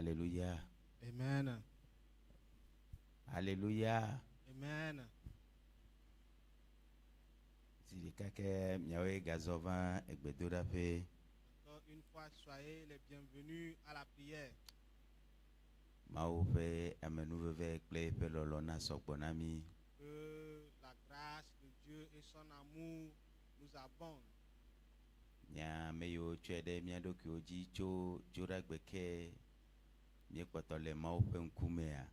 Alléluia. Amen. Alléluia. Amen. Zidikake miawe gazova egbedodape. Encore une fois, soyez les bienvenus à la prière. Maupe amenuveve kple pe lolona sogbonami. Que la grâce de Dieu et son amour nous abondent. Nya meyo chede miadoki oji cho joragbeke miekpoto le maupe nkumea.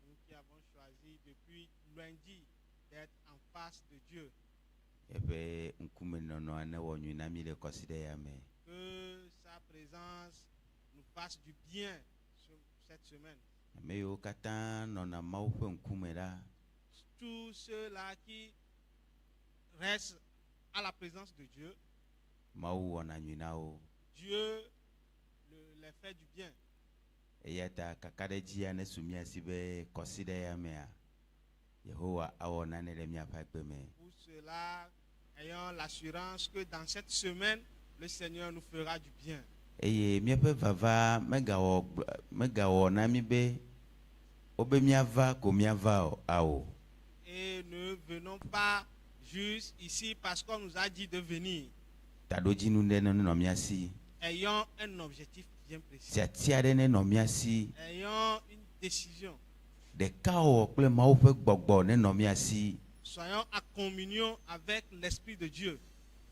Nous qui avons choisi depuis lundi d'être en face de Dieu. Ebe nkume nono ane wonyunami le koside yame. Que sa présence nous fasse du bien cette semaine. Meyo kata nona maupe nkume la. Tous ceux-là qui restent à la présence de Dieu, Mau wana nyunao. Dieu les fait du bien. Eyata kakadeji ane sumia sibe koside yamea. Yehowa awona ne le miapa gbeme. Pour cela, ayons l'assurance que dans cette semaine, le Seigneur nous fera du bien. Eye miape vava megawo nami be obe miava ko miava ao. Et ne venons pas juste ici parce qu'on nous a dit de venir. Tadoji nunde no miasi. Ayons un objectif bien précis. Tiade ne no miasi. Ayons une décision. De kao kple maupe gbogbo ne no miasi. Soyons en communion avec l'Esprit de Dieu.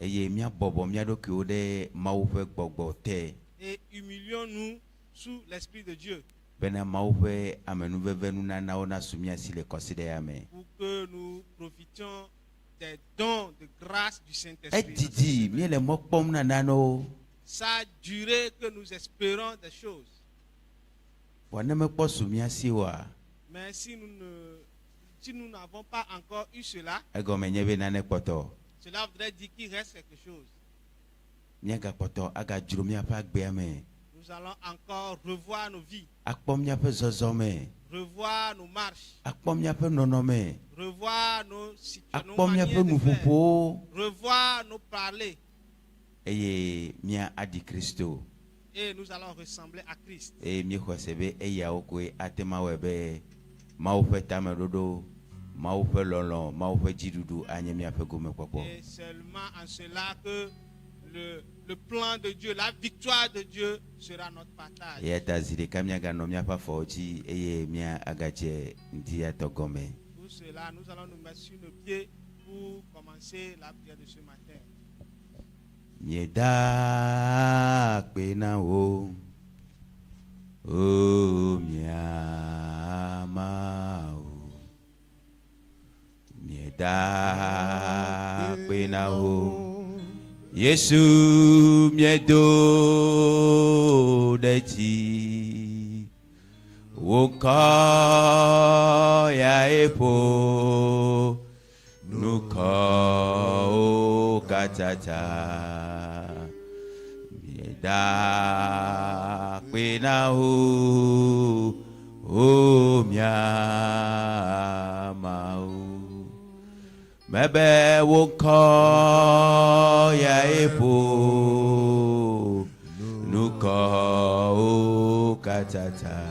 Eye mia bobo mia doki ode maupe gbogbo te. Et humilions-nous sous l'Esprit de Dieu. Bena maupe amenuveve nunana ona sumia si le koside yame. Pour que nous profitions des dons de grâce du Saint-Esprit. Etiti mi le mokpom nanano. Ça duré que nous espérons des choses. Wane me kpo sumia si wa. Mais si nous n'avons pas encore eu cela, Egome nyebe nane kpoto. cela voudrait dire qu'il reste quelque chose. Miaga kpoto aga juro miapa gbeame. Nous allons encore revoir nos vies, Akpom miape zozome. revoir nos marches, Akpom miape nonome. revoir nos situations, nos Akpom manières miape de faire, nufupo. revoir nos parler. Eye mia adi Kristo. Et nous allons ressembler à Christ. Eye mi khosebe eya okwe atema webe. Maupe tamedodo. Maupe lolo, maupe jidudu anye miape gome kwakwo. Et seulement en cela que le plan de Dieu, la victoire de Dieu sera notre partage. Yeta zide kamiaga no miapa foji eye mia agache ndia togome. Pour cela, nous allons nous mettre sur nos pieds pour commencer la prière de ce matin. Mieda pena o miama o mieda pena o Yesu miedo deti woka ya epo nuka o katata mieda pena o miama o mebe woka ya epo nuka o katata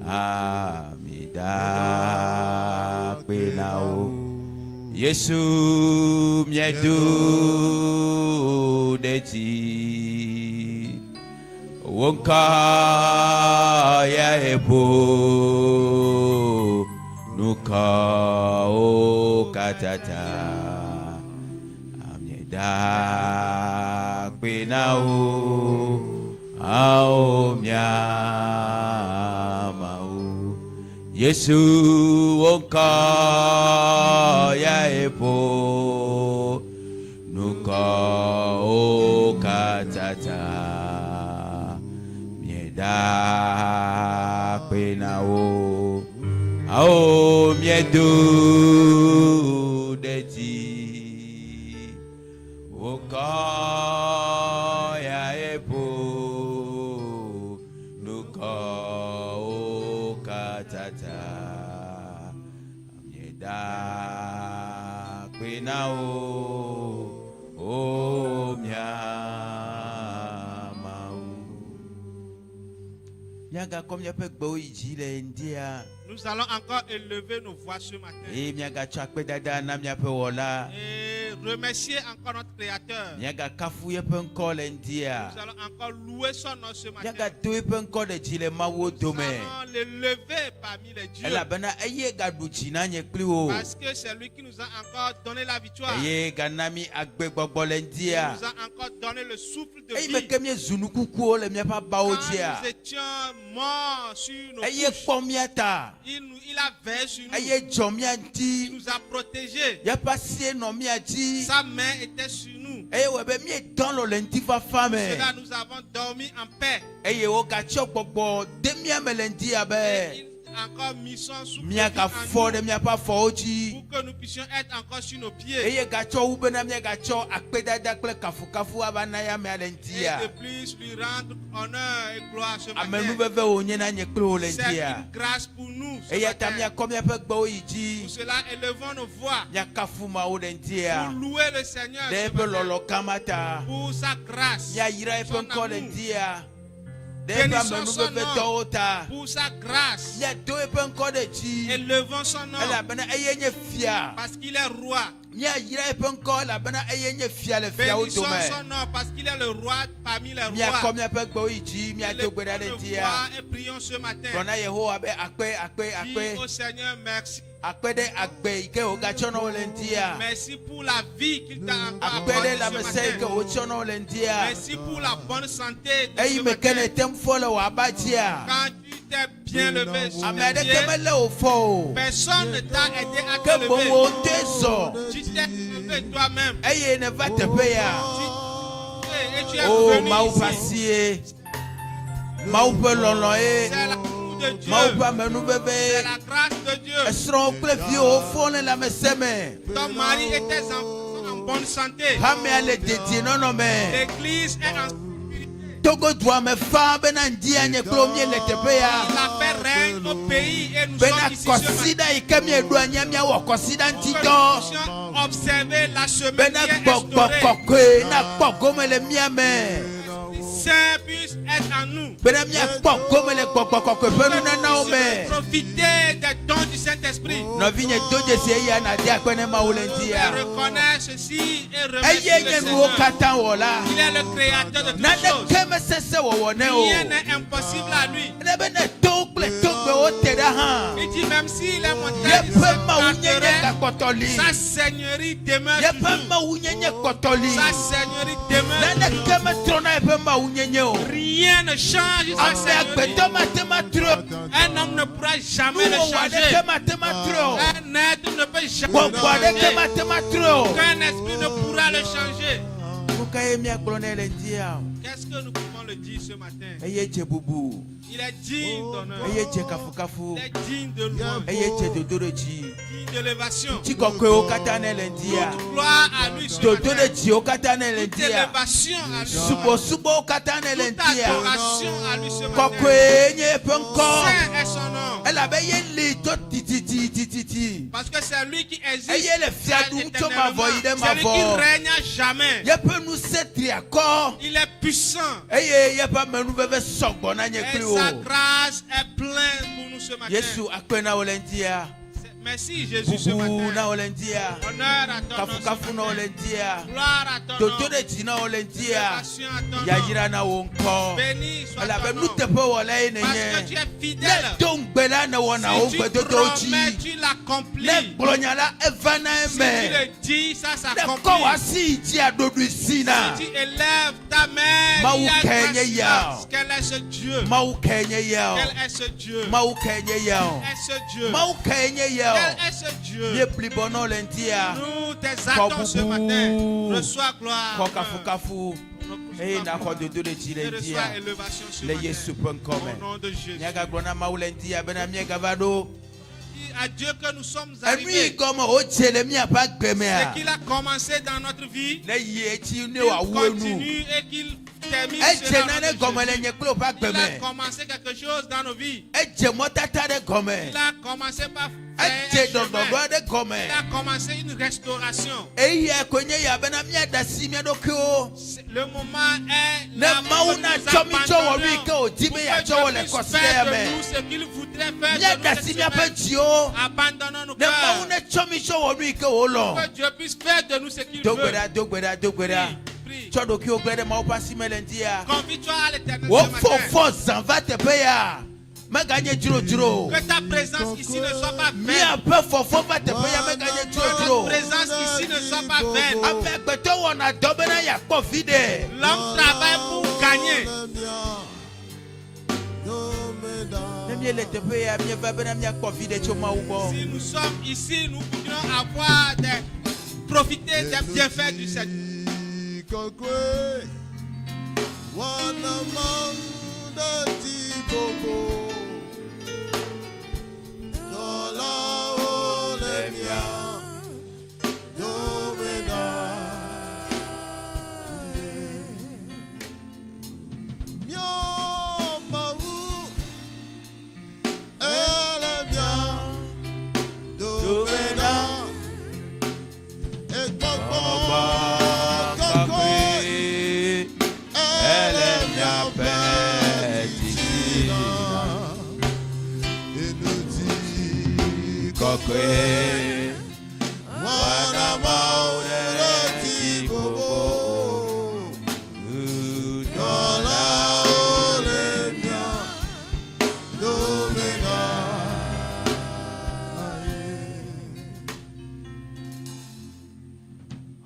amida pena o Yesu miedo deti woka ya epo nuka o katata amida pena o ao miama o Yesu woka ya epo nuka o katata mieda pena o ao miedo deti woka ya epo nuka o katata mieda pena o miama o Miaga comme ya pe gbo ijile ndia. Nous allons encore élever nos voix ce matin. Miaga chakpe dada na mia pe wola. Et remercier encore notre Créateur. Miaga kafu ye pe nko le ndia. Nous allons encore louer son nom ce matin. Miaga do ye pe nko de jile mawo dome. Nous allons l'élever parmi les dieux. Ela bana eye ga duchi na nye kli o. Parce que c'est lui qui nous a encore donné la victoire. Eye ga nami agbe gbogbo le Il ndia. nous a encore donné le souffle de Eye vie. me kemie zunuku ku o le mia pa ba o Quand dia. nous étions morts sur nos Eye couches, kpomia ta. il a veillé sur nous. Eye jomia Il nti. nous a protégés. Ya pa sie no mia ji. Sa main était sur nous. Eye webe mi don lo le nti fa fame. Cela nous avons dormi en paix. Eye o ga cho gbogbo de mia me le ndia Et be. il a encore mis son souffle de Mia vie ga en fo nous de mia pa fo oji. pour que nous puissions être encore sur nos pieds. Eye ga cho ube na mia ga cho akpe dada kple kafu kafu abana ya me le Et ntia. de plus lui rendre honneur et gloire ce Amenu matin. beve o nye na nye kple o le C'est ntia. une grâce pour nous. Ce Eye ta mia matin. ko mia pe gbo iji. Pour cela, élevons nos voix Mia kafu ma o le ntia. pour louer le Seigneur De ce pe matin. lolo kamata. Pour sa grâce, Mia yira e pe son nko le amour, ntia. De pe Bénissons amenu son beve nom. do o ta. pour sa grâce. Mia do e pe nko de ji. Élevons son nom Ela bana eye nye fia. parce qu'il est roi. Mia yira e pe nko la bana eye nye fia le fia o Bénissons dome. son nom parce qu'il est le roi parmi les Mia ko rois. mia pe gbo iji. Mia do gbe da le Élevons nos ntia. voix et prions ce matin. Rona Yehowa be akpe akpe Dis akpe. au Seigneur merci. Akpe de agbe ike o ga chono le ntia. Merci pour la vie qu'il t'a encore Akpe accordée de la ce mese ike matin. o chono le ntia. Merci pour la bonne santé de Eyi ce me matin. kene tem fole wa abajia. Quand tu t'es bien levé sur Amede tes pieds, keme le o fo. personne ne t'a aidé à te Ke lever. bongo tezo. Tu t'es levé toi-même. Eye ne va te peya. Et tu es Oh venu ma ou ici. pasie. Ma ou pe lolo e. C'est l'amour de Dieu. Ma ou pa menu C'est bebe. la grâce de Dieu. Esron kple fi o fone la meseme. Ton mari et tes enfants en bonne santé. Hame ale deti nono me. L'église est en sécurité. Togo doa me fa bena ndia nye klo mie le te Il peya. a fait règne au pays et nous Bena sommes ici ce matin kosida ike mie do anya mia wo kosida pour que nous ntito. puissions observer la semaine Bena qui est gbogbo instaurée. kokwe na kpogome le mia me. Saint puisse être en nous. Bena mia kpogome le gbogbo kokwe Que penu nous na na o puissions me. profiter des dons du Saint-Esprit. Novi nye doje se ya na dia kwene ma Et ulentia. reconnaître ceci et remercier Eye le nye nuwo Seigneur. kata wola. Il est le créateur de Na toutes ne choses. keme sese wo wone o. Rien n'est impossible à lui. Ne bene tokle tokbe o te da ha. Il dit même si les Ye montagnes pe ma unye nye s'écarteraient, ka kotoli. sa seigneurie demeure Ye toujours. pe ma unye nye kotoli. Sa seigneurie demeure Na ne toujours. keme trona ye pe ma unye nye o. Rien ne change sa Ame seigneurie. agbeto matema tro. Un homme ne pourra jamais le Nuwo wade changer. ke matema tro. Un être ne peut jamais Gbogbo ade ke changer. matema tro. Aucun esprit ne pourra le changer. Kuka ye mia klone le ndia. Qu'est-ce que nous pouvons le dire ce matin? Eye je bubu. Il est digne d'honneur. Eye je kafu kafu. Il est digne de louange. Eye je dodoroji. Digne d'élévation. Chikokwe o kata ne le ndia. Toute gloire à lui ce Dodo matin. de ji o kata ne le Toute ndia. élévation à lui. Subo subo o kata ne le Toute ndia. adoration à lui ce matin. Kokwe nye penko. Saint est son nom. Elle avait ye li to titi. Parce que c'est lui qui existe. Eye le fiadu to ma vo ide ma C'est lui qui vo. règne à jamais. Ye pe nu setri akọ. Il est puissant. Eye ye pa menu bebe sogbo na nye Et kli o. sa grâce est pleine pour nous ce matin. Yesu akpe na ole ndia. Merci Jésus ce Bubu na matin. ole ndia. Honneur à ton nom Kafu ce kafu na matin. ole ndia. Gloire à ton Dodo nom. de ji na ole ndia. Élévation à ton Ya nom. yira na wo nko. Béni soit Ala be ton nu nom. tepe wole ye ne Parce que nye. tu es Ne fidèle. dongbe la ne wona o Si gbe tu dodo promets, ji. tu l'accomplis. Ne glonyala eva na Si tu eme. le dis, ça Ne s'accomplit. ko wa si ji adodu isi na. Si tu élèves ta main, Maou il y a kenye grâce. yao. Quel est ce Dieu? Mau kenye yao. Quel est ce Dieu? Mau kenye yao. Quel est ce Dieu? Mau kenye yao. Quel est ce Dieu? Ye plibono lentia. Nous t'exaltons ce matin. Reçois gloire. Ko kafu kafu. Eh na ko dodo de ji Et reçois lentia. élévation ce Le matin. Yesu pen Au come. nom de Jésus. Nyaga glona mau lentia bena miega vado. Dis à Dieu que nous sommes Enu arrivés. gomo o chele mi apa gbeme Ce a. qu'il a commencé dans notre vie, Ne ye chi ne qu'il wa wenu. continue et qu'il termine Et cela au nom Jenane de Gomele Jésus. Nyeklo pas Il a Gomele. commencé quelque chose dans nos vies. Et Jemotata de Il Gomele. a commencé par Et faire un Jedondondo chemin. de Il Gomele. a commencé une restauration. Et ya kwenye ya bena miya dasi miya dokyo. Le moment est Ne là où mauna nous chomi chowo abandonnons wike o pour jibe que ya Dieu chowo le puisse kosile faire de me. nous ce qu'il voudrait faire Miya de nous cette dasi miya pe semaine. jio. Abandonnons nos Ne cœurs. mauna chomi chowo wike o lo. Que Dieu puisse faire de nous ce qu'il veut. Dogbeda dogbeda dogbeda. Prie. Chodo ki o gbede ma o pasi melendia. Confie-toi à l'éternel Wo ce fo matin. fo zanva tepe ya. Me ganye jiro jiro. Que ta présence ici ne soit pas Miya vaine. pe fo fo va tepe ya me ganye jiro Que jiro. notre présence ici ne soit pas vaine. Amegbetɔ wɔna dɔ bena yakpɔ vi ɖe. L'homme travaille pour gagner. Ne miele teƒe ya mieva bena miakpɔ vi ɖe tso Mawu gbɔ. Si nous sommes ici, nous continuons à avoir profiter des bienfaits du Seigneur.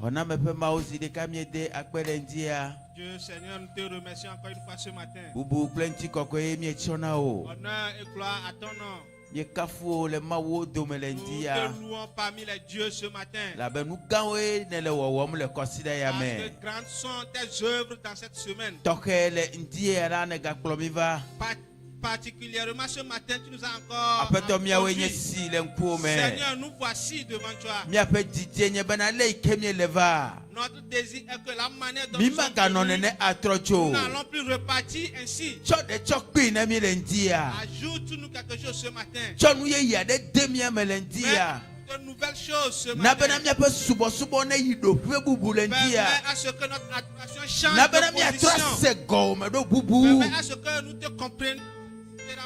On a me pe Mawu si ɖeka miede akpe ɖe ŋutia. Dieu Seigneur, nous te remercions encore une fois ce matin. Bubu kple ŋuti kɔkɔe mietsɔ na o. Honneur et gloire à ton nom. Miekafu wo le Mawu dome le Nous ŋutia. te louons parmi les dieux ce matin. Labe nu gãwoe ne le wɔwɔm le kɔsiɖa ya Parce me. que grandes sont tes œuvres dans cette semaine. Tɔxɛ le ŋuti ya la ne gakplɔ mi va. Particulièrement ce matin, tu nous as encore Aƒetɔ miawoe nye introduit. si le ŋkuwo me. Seigneur, nous voici devant toi. Miaƒe didie nye bena le yi ke miele va. Notre désir est que la manière dont nous sommes Mimaganɔ venus, nene atrɔ tso. nous n'allons plus repartir ainsi. Tsɔ ɖe tsɔ kpee ne mi le ŋutia. Ajoute-nous quelque chose ce matin. Tsɔ nu yeye aɖe de mia me le ŋutia. De nouvelles choses ce Na matin. bena miaƒe subɔsubɔ ne yi ɖoƒe bubu le Permets ŋutia. à ce que notre adoration change Na de bena miatrɔ position. se gɔme ɖo bubu. Permets à ce que nous te comprenions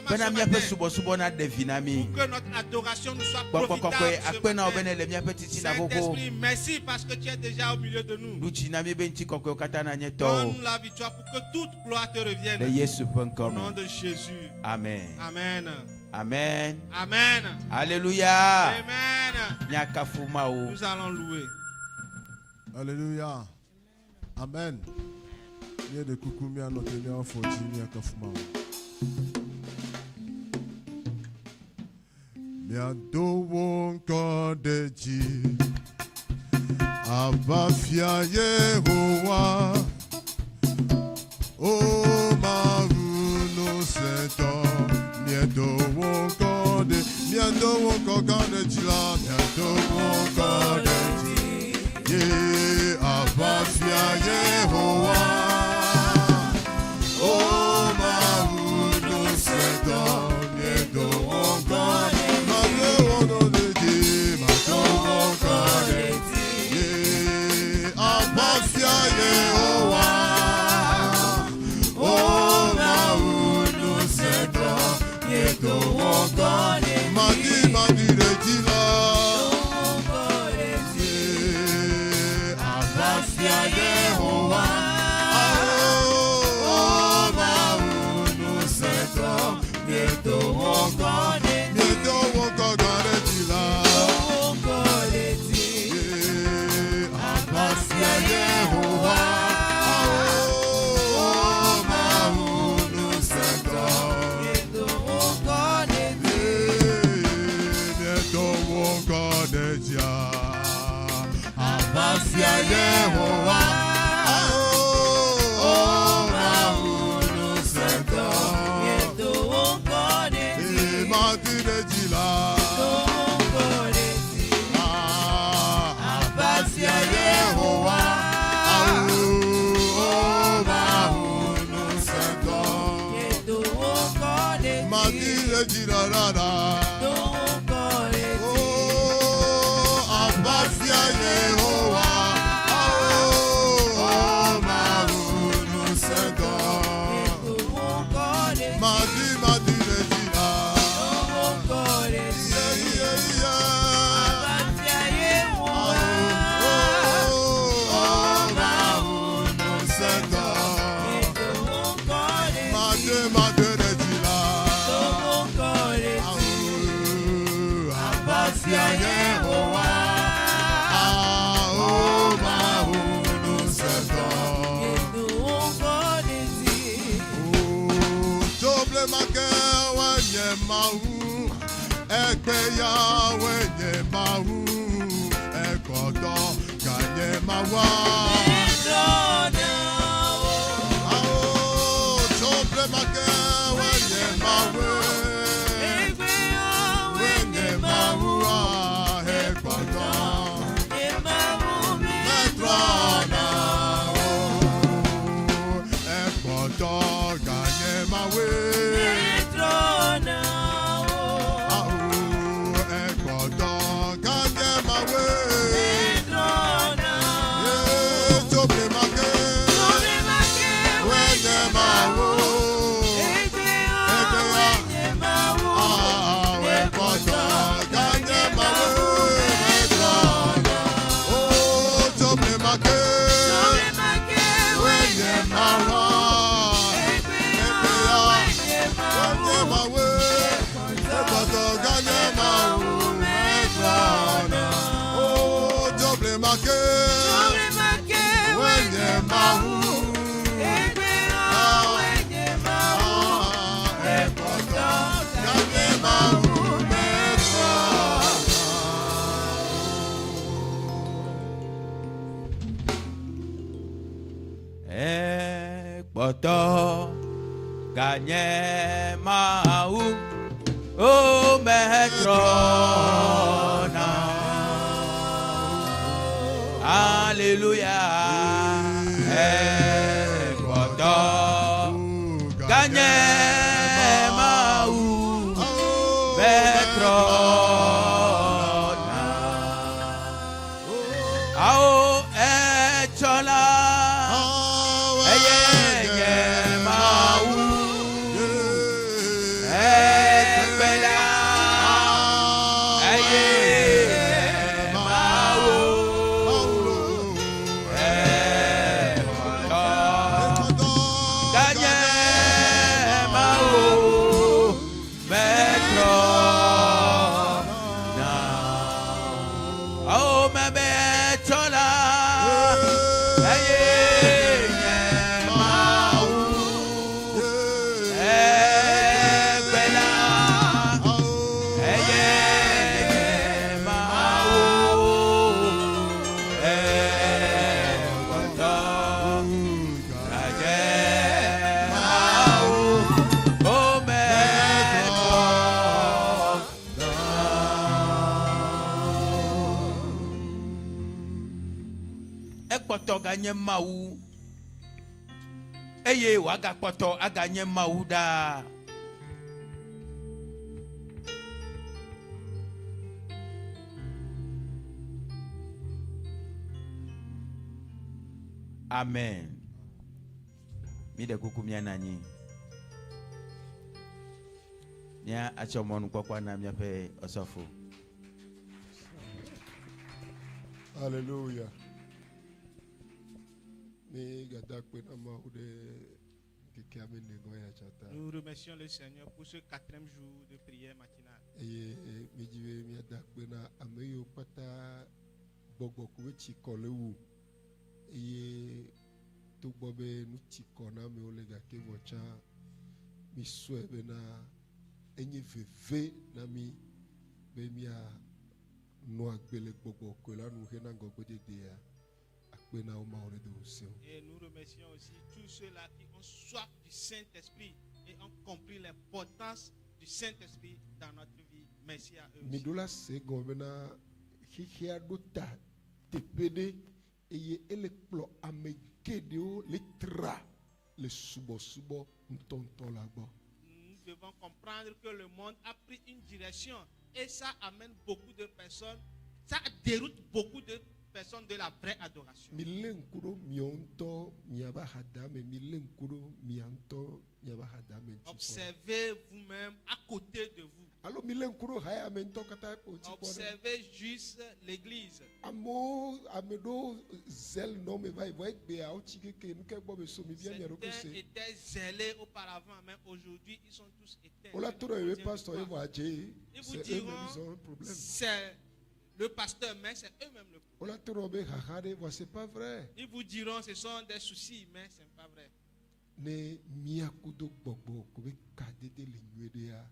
Bena ce miaƒe matin. subɔsubɔ na ɖe vi na mi. Pour que notre adoration nous soit Gbɔgbɔ profitable kɔkɔe ce akpe na wo matin. bene le miaƒe titina xoxo. Saint-Esprit, merci parce que tu es déjà au milieu de nous. Nu tsi na mi be ŋuti kɔkɔewo katã na nye tɔwo. Donne la victoire pour que toute gloire te Le revienne. Yesu ƒe Au ŋkɔ nom me. de Jésus. Amen. Amen. Amen. Amen. Alléluia. Amen. Miakafu Mawu. Nous allons louer. Alléluia. Amen. Mie de kuku mia note mia foti mia kafuma. Mia do wonko deji. Abafia Yehowa. O maruno seto. Mia do wonko de. Mia do wonko deji la. Mia do wonko deji. Ye abafia Yehowa. O maruno seto. Mia do wonko de. Madile jirarara. Oh, abafia Yehowa. Oh, maunu sego. Madile jira. Ekpeya wenye mahu ekodo kanye mawa. Chople make wenye mawe wenye mahu ekodo metrona ekodo kanye mawe. Boto ganye mau o metrona. Alléluia. Boto ganye mau metrona. Ao echola. Ganye mau eye waga poto aganye mau da. Amen. Mide kukumia nanyi nya achomonu kwa na myape osofo. Hallelujah. Nous remercions le Seigneur pour ce 4e jour de prière matinale. Et nous remercions aussi tous ceux-là qui ont soif du Saint-Esprit et ont compris l'importance du Saint-Esprit dans notre vie. Merci à eux aussi. Nous devons comprendre que le monde a pris une direction et ça amène beaucoup de personnes, ça déroute beaucoup de personnes de la vraie adoration. Milenkuro mionto miaba hadame milenkuro mianto miaba hadame. Observez vous-même à côté de vous. Alors milenkuro haya mento kata oti. Observez juste l'église. Amo amedo zel no me vai vai be a oti ke nuke bo be so mi bien yero ko Certains se. étaient zélés auparavant, mais aujourd'hui ils sont tous éteints. Ola toro e pastor e va je. Ils vous C'est eux-mêmes diront, ils ont un problème. c'est le pasteur, mais c'est eux-mêmes le problème. Ola toro be hahade wa c'est pas vrai. Ils vous diront ce sont des soucis, mais ce n'est pas vrai. Ne miakudo gbogbo ko be kadede le nyuede ya.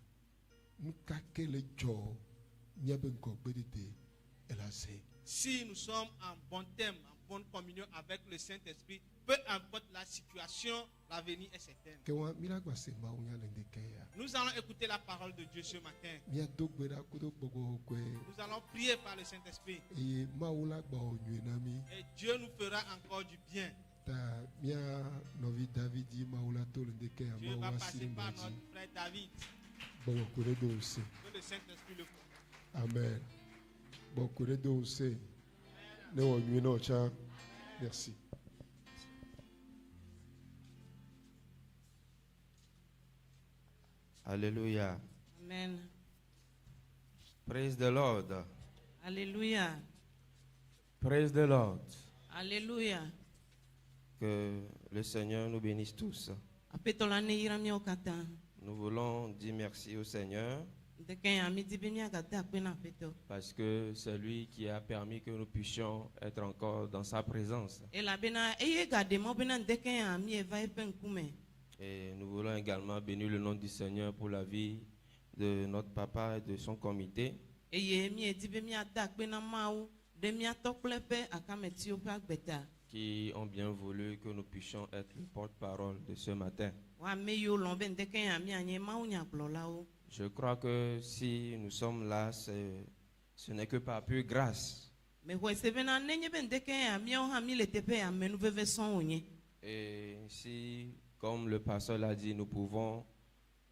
Nuka kele jo nyabe nko gbedede elase. Si nous sommes en bon thème, en bonne communion avec le Saint-Esprit, peu importe la situation, l'avenir est certain. Kewa miragwa se ma unya lende keya. Nous allons écouter la parole de Dieu ce matin. Mia dogbeda kudo gbogbo kwe. Nous allons prier par le Saint-Esprit. E maula gba onyu nami. Et Dieu nous fera encore du bien. Ta mia novi Davidi maula to lende keya Dieu va mawa passer sirin par baji. notre frère David. Bon kure do se. Que le Saint-Esprit le fasse. Amen. Bon kure do se. Ne onyu no cha. Merci. Alléluia. Amen. Praise the Lord. Alléluia. Praise the Lord. Alléluia. Que le Seigneur nous bénisse tous. Apetolane yiramia okata. Nous voulons dire merci au Seigneur Ndeke amidi bemia gata apena peto. parce que c'est lui qui a permis que nous puissions être encore dans sa présence. Ela bena eye gade mo bena ndeke ami eva epen kume. Et nous voulons également bénir le nom du Seigneur pour la vie de notre papa et de son comité. Eye mi edi bemia da apena mawu de mia toklepe akameti opa agbeta. Qui ont bien voulu que nous puissions être le porte-parole de ce matin. Wa meyo lombe ndeke ami anye mawu nya glolao. Je crois que si nous sommes là, ce n'est que par pure grâce. Me ho sebena nenye ben ndeke ami o ha mi le tepe amenu veve son onye. Et si, comme le pasteur l'a dit, nous pouvons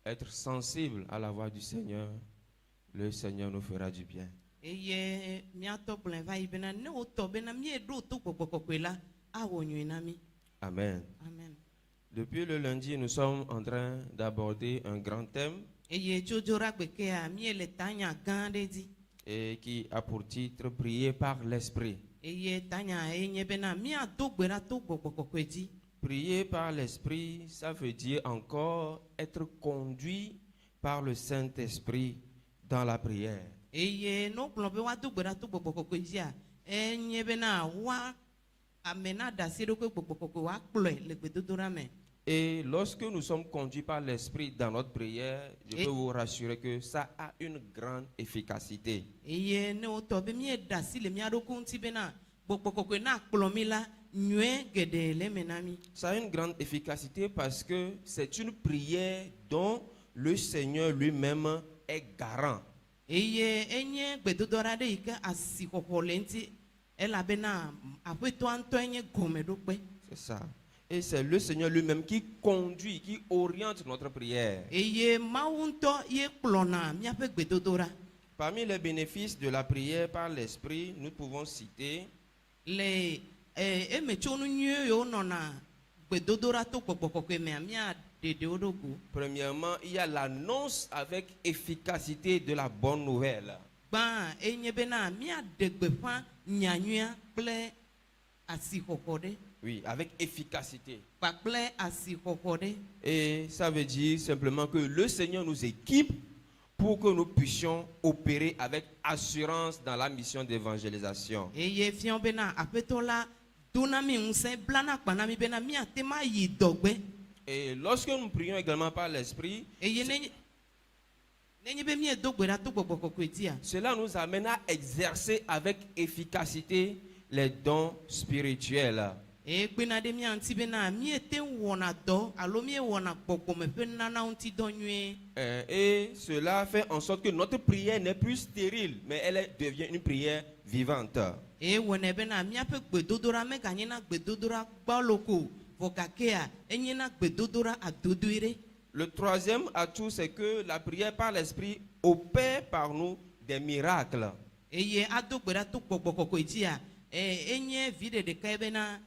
être sensibles à la voix du Seigneur, le Seigneur nous fera du bien. Eye mia toklen va ibena ne o to bena mi edo to popokokwela awo nami. Amen. Amen. Depuis le lundi, nous sommes en train d'aborder un grand thème Eye jojora gbeke a mi le tanya gande di. et qui a pour titre Prier par l'Esprit. Eye tanya enye bena mi adogbera to popokokwedi. Prier par l'Esprit, ça veut dire encore être conduit par le Saint-Esprit dans la prière. Eye no plombe wa dogbera to popokokwedi a enye bena wa amena da sero ko popokokwe wa kploe le gbedodora me. Et lorsque nous sommes conduits par l'Esprit dans notre prière, je peux vous rassurer que ça a une grande efficacité. Eye ne o to be mi da si le mi adokunti bena popokokwe na kplomila nyue gede le menami. Ça a une grande efficacité parce que c'est une prière dont le Seigneur lui-même est garant. Eye enye gbedodora de ike asikoho lenti elabena apeto anto enye gome dokpe. C'est ça. Et c'est le Seigneur lui-même qui conduit, qui oriente notre prière. Eye maunto ye kplona miape gbedodora. Parmi les bénéfices de la prière par l'Esprit, nous pouvons citer Le emechonu nye yo nona gbedodora to popokokwe me amia dede odogo. premièrement, il y a l'annonce avec efficacité de la bonne nouvelle. Ba enye bena mia degbefa nyanyua ple asihokode. Oui, avec efficacité. Pa ple asihokode. Et ça veut dire simplement que le Seigneur nous équipe pour que nous puissions opérer avec assurance dans la mission d'évangélisation. Eye fion bena apetola donami unse blana kpanami bena mia tema yi dogbe. Et lorsque nous prions également par l'Esprit, Eye nenye be mi edogbera to popokokwe a. cela nous amène à exercer avec efficacité les dons spirituels. E gbena de mi anti bena mi ete wona do alo mi wona pokome pe nana unti donue. Et cela fait en sorte que notre prière n'est plus stérile, mais devient une prière vivante. E wona bena mi ape gbedodora me ganyena gbedodora gbaloko vokakea enyena gbedodora adodoire. Le troisième atout, c'est que la prière par l'esprit opère par nous des miracles. eye ado gbe ɖa to gbɔgbɔ kɔkɔe dzia enye vi ɖeɖeka ye bena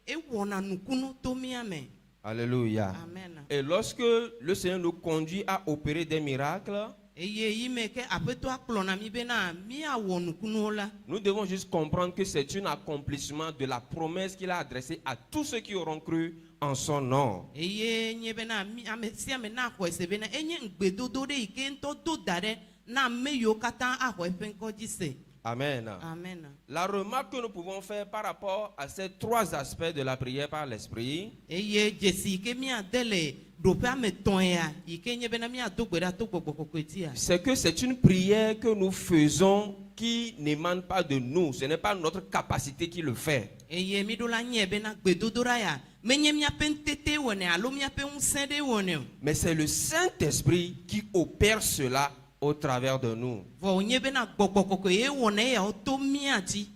ewɔna nukunu to mía me. Alléluia. Amen. Et lorsque le Seigneur nous conduit à opérer des miracles, Eye yi me ke aƒetɔ akplɔna mi bena míawɔ nukunuwo la. nous devons juste comprendre que c'est un accomplissement de la promesse qu'il a adressée à tous ceux qui auront cru en son nom. Eye nye bena ame sia ame na xɔ ese bena enye ŋgbedodo ɖe yi ke ŋutɔ do da ɖe na ame yiwo katã axɔ eƒe ŋkɔ dzi se. Amen. Amen. La remarque que nous pouvons faire par rapport à ces trois aspects de la prière par l'esprit, Eye dzesi yi ke míade le ɖoƒe ame etɔ̃ ya yi ke nye bena míado gbe ɖa to gbɔgbɔ kɔkɔe dzia. c'est que c'est une prière que nous faisons qui n'émane pas de nous. Ce n'est pas notre capacité qui le fait. Eye mi ɖo la nye bena gbedodoɖa ya menye míaƒe ŋutete wɔnɛ alo míaƒe ŋusẽ ɖe wɔnɛ o. Mais c'est le Saint-Esprit qui opère cela au travers de nous. Vɔ wònye bena gbɔgbɔ kɔkɔe ye wɔnɛ yawo to mía dzi.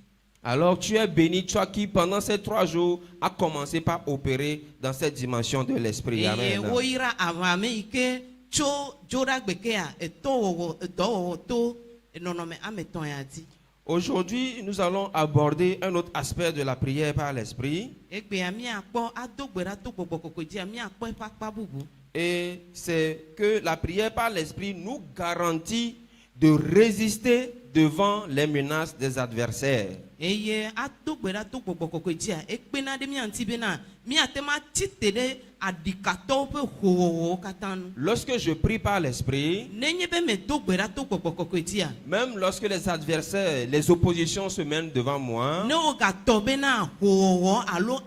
Alors tu es béni, toi qui pendant ces 3 jours a commencé par opérer dans cette dimension de l'esprit. Eye Amen. woyra avame yi ke tso dzoɖagbe kea dɔwɔwɔ to nɔnɔme ame etɔ̃ ya dzi. Aujourd'hui, nous allons aborder un autre aspect de la prière par l'esprit. Egbea míakpɔ ado gbe ɖa to gbɔgbɔ kɔkɔe dzia míakpɔ eƒe akpa bubu. Et c'est que la prière par l'esprit nous garantit de résister devant les menaces des adversaires. Eye ado gbe ɖa to gbɔgbɔ kɔkɔe dzia ekpena ɖe mía ŋuti bena míate ma tsi te ɖe adikatɔwo ƒe hoowɔwɔwo katã nu. Lorsque je prie par l'esprit, Nenye be medo gbe ɖa to gbɔgbɔ kɔkɔe dzia, même lorsque les adversaires, les oppositions se mènent devant moi, ne wogatɔ bena hoowɔwɔ alo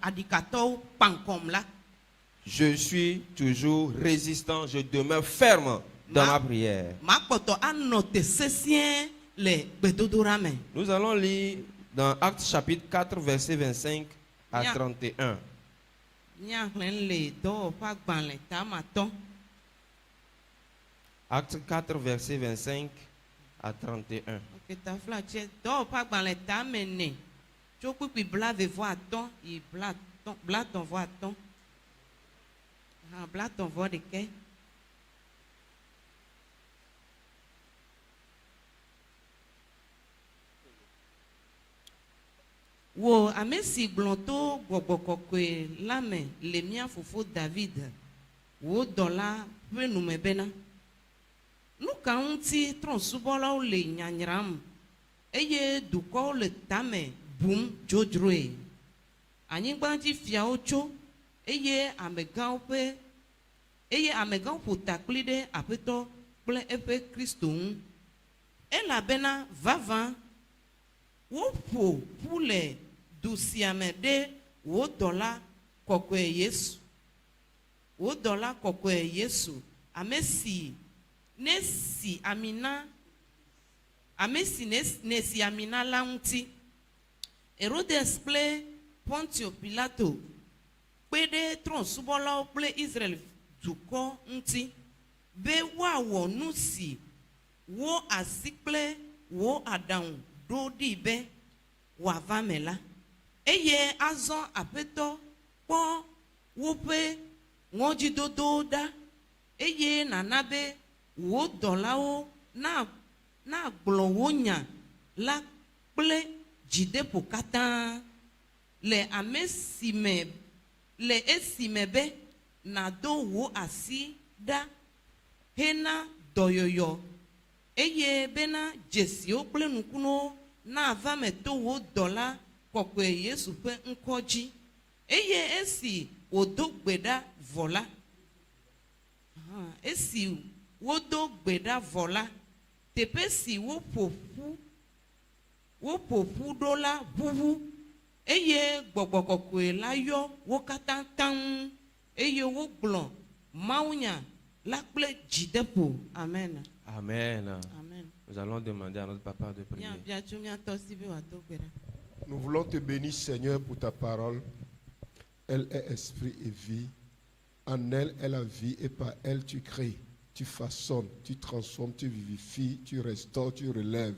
adikatɔwo kpankɔm la, je suis toujours résistant, je demeure ferme dans ma prière. makpɔtɔ anɔ te sesĩe le gbedodoɖa me. Nous allons lire dans Actes chapitre 4, verset 25 à Bien. 31. Míaxlẽ le dɔwɔƒe agbalẽ tamatɔ. Acte 4, verset 25 à 31. Oketafla tse dɔwɔƒe agbalẽ tame ne tso kpukpui blaeve-vɔ-atɔ̃ yi blatɔ̃-vɔ-atɔ̃. Blatɔ̃-vɔ-ɖekɛ. Wo ame si gblɔ to gbɔgbɔ kɔkɔe la me le mía fofo David wo dɔla ƒe nume bena nu ka ŋuti trɔ̃subɔlawo le nyanyram eye dukɔwo le tame bum dzodzroe. Anyigbadzifiawo tso eye amegãwo ƒo takpli ɖe Aƒetɔ kple eƒe Kristo ŋu. Elabena vavã woƒo ƒu le du sia me ɖe wo dɔla kɔkɔe Yesu. Wo dɔla kɔkɔe Yesu, ame si nesi ami na la ŋuti. Herodes kple Pontio Pilato kpe ɖe trɔ̃subɔlawo kple Israel dukɔ ŋuti be woawɔ nu si wo asi kple wo aɖaŋu ɖo ɖi be wòava me la. Eye azɔ Aƒetɔ kpɔ woƒe ŋɔdzidodowo ɖa eye nana be wo dɔlawo na gblɔ wo nya la kple dzideƒo katã le esime be nàdo wo asi ɖa hena dɔyɔyɔ eye bena dzesiwo kple nukunuwo nava me to wo dɔla kɔkɔe Yesu ƒe ŋkɔ dzi. Eye esi wòdo gbe ɖa vɔ la, teƒe si woƒo ƒu ɖo la ʋuʋu eye gbɔgbɔ kɔkɔe la yɔ wo katã taŋ eye wogblɔ mawunya la kple dzideƒo. Amen. Amen. Amen. Nous allons demander à notre papa de prier. Míabiatso míatɔ si be wòado gbe ɖa. Nous voulons te bénir, Seigneur, pour ta parole. Elle est esprit et vie. En elle est la vie et par elle tu crées, tu façonnes, tu transformes, tu vivifies, tu restaures, tu relèves.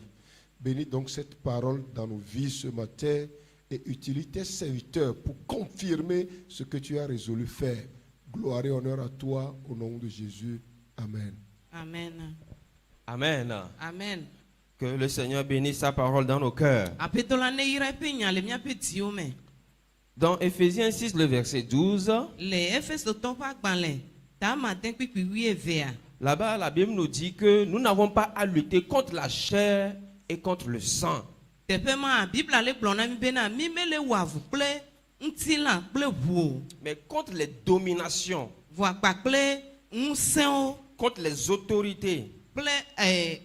Bénis donc cette parole dans nos vies ce matin et utilise tes serviteurs pour confirmer ce que tu as résolu faire. Gloire et honneur à toi au nom de Jésus. Amen. Amen. Amen. Amen. Que le Seigneur bénisse sa parole dans nos cœurs. Apetola ne ira pe nya le mia pe ti o me. Dans Éphésiens 6, le verset 12, Le Efeso to pa gbanle. Ta matin pipi wi evea. là-bas, la Bible nous dit que nous n'avons pas à lutter contre la chair et contre le sang. Tepe ma Bible le gblona mi be na mi mele wavu kple ntila kple ʋu. Mais contre les dominations, Vo akpa kple ŋusẽwo contre les autorités, kple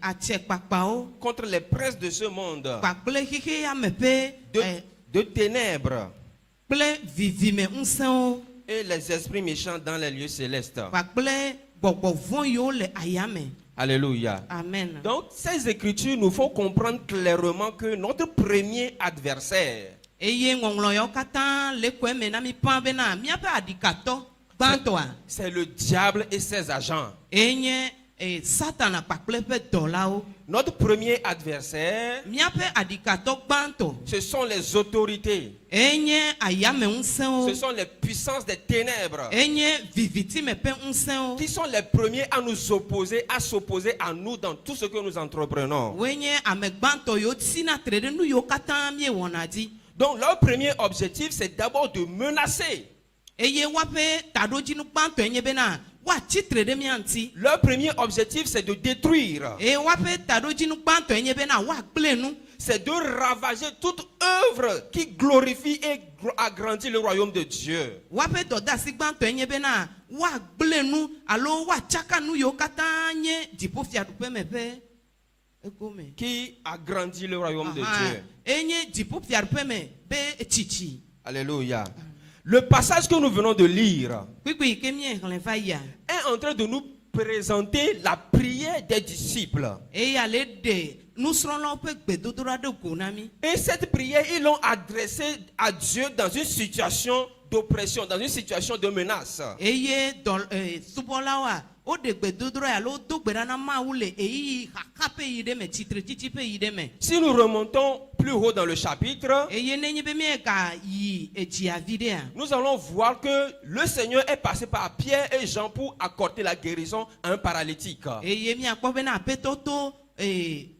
atsekpakpawo contre les princes de ce monde, kpakple xixe ya me ƒe de ténèbres kple vivime ŋusẽwo et les esprits méchants dans les lieux célestes. kpakple gbɔgbɔ vɔ̃ yiwo le ayame. Alléluia. Amen. Donc, ces écritures nous font comprendre clairement que notre premier adversaire, Eye ŋɔŋlɔ yawo katã le koe me na mi ƒã bena míaƒe aɖikatɔ gbãtɔa c'est le diable et ses agents. enye Satana kpakple eƒe dɔlawo. Notre premier adversaire, Míaƒe aɖikatɔ gbãtɔ ce sont les autorités, enye ayame ce ŋusẽwo, sont les puissances des ténèbres, enye vivitime ƒe ŋusẽwo. qui sont les premiers à nous opposer, à s'opposer à nous dans tout ce que nous entreprenons. Woe nye ame gbãtɔ yiwo tsina tre ɖe nu yiwo katã míewɔna dzi. Donc leur premier objectif, c'est d'abord de menacer. Eye woaƒe taɖodzinu gbãtɔe nye bena woatsi tre ɖe mía ŋuti. Leur premier objectif, c'est de détruire. Eye woaƒe taɖodzinu gbãtɔe nye bena woagblẽ nu. C'est de ravager toute œuvre qui glorifie et agrandit le royaume de Dieu. Woaƒe dɔdeasi gbãtɔe nye bena woagblẽ nu alo woatsaka nu yiwo katã nye dziƒofiaɖuƒe me ƒe egome. Qui agrandit le royaume de Dieu. Enye dziƒofiaɖuƒe me be tsitsi. Alléluia. Le passage que nous venons de lire Kpikpi yi ke míexlẽ va yia. est en train de nous présenter la prière des disciples. Eye ale ɖe nusrɔ̃lawo ƒe gbedodoɖa ɖe go na mí. Et cette prière, ils l'ont adressée à Dieu dans une situation d'oppression, dans une situation de menace. Eye subɔlawoa woɖe gbedodoɖa alo wodo gbe ɖa na Mawu le eyiyi xaxa ƒe yi ɖe me, tsitretsitsi ƒe yi ɖe me. Si nous remontons plus haut dans le chapitre, Eye nenye be míega yi edzia vi ɖea, nous allons voir que le Seigneur est passé par Pierre et Jean pour accorder la guérison à un paralytique. eye míakpɔ bena aƒetɔ to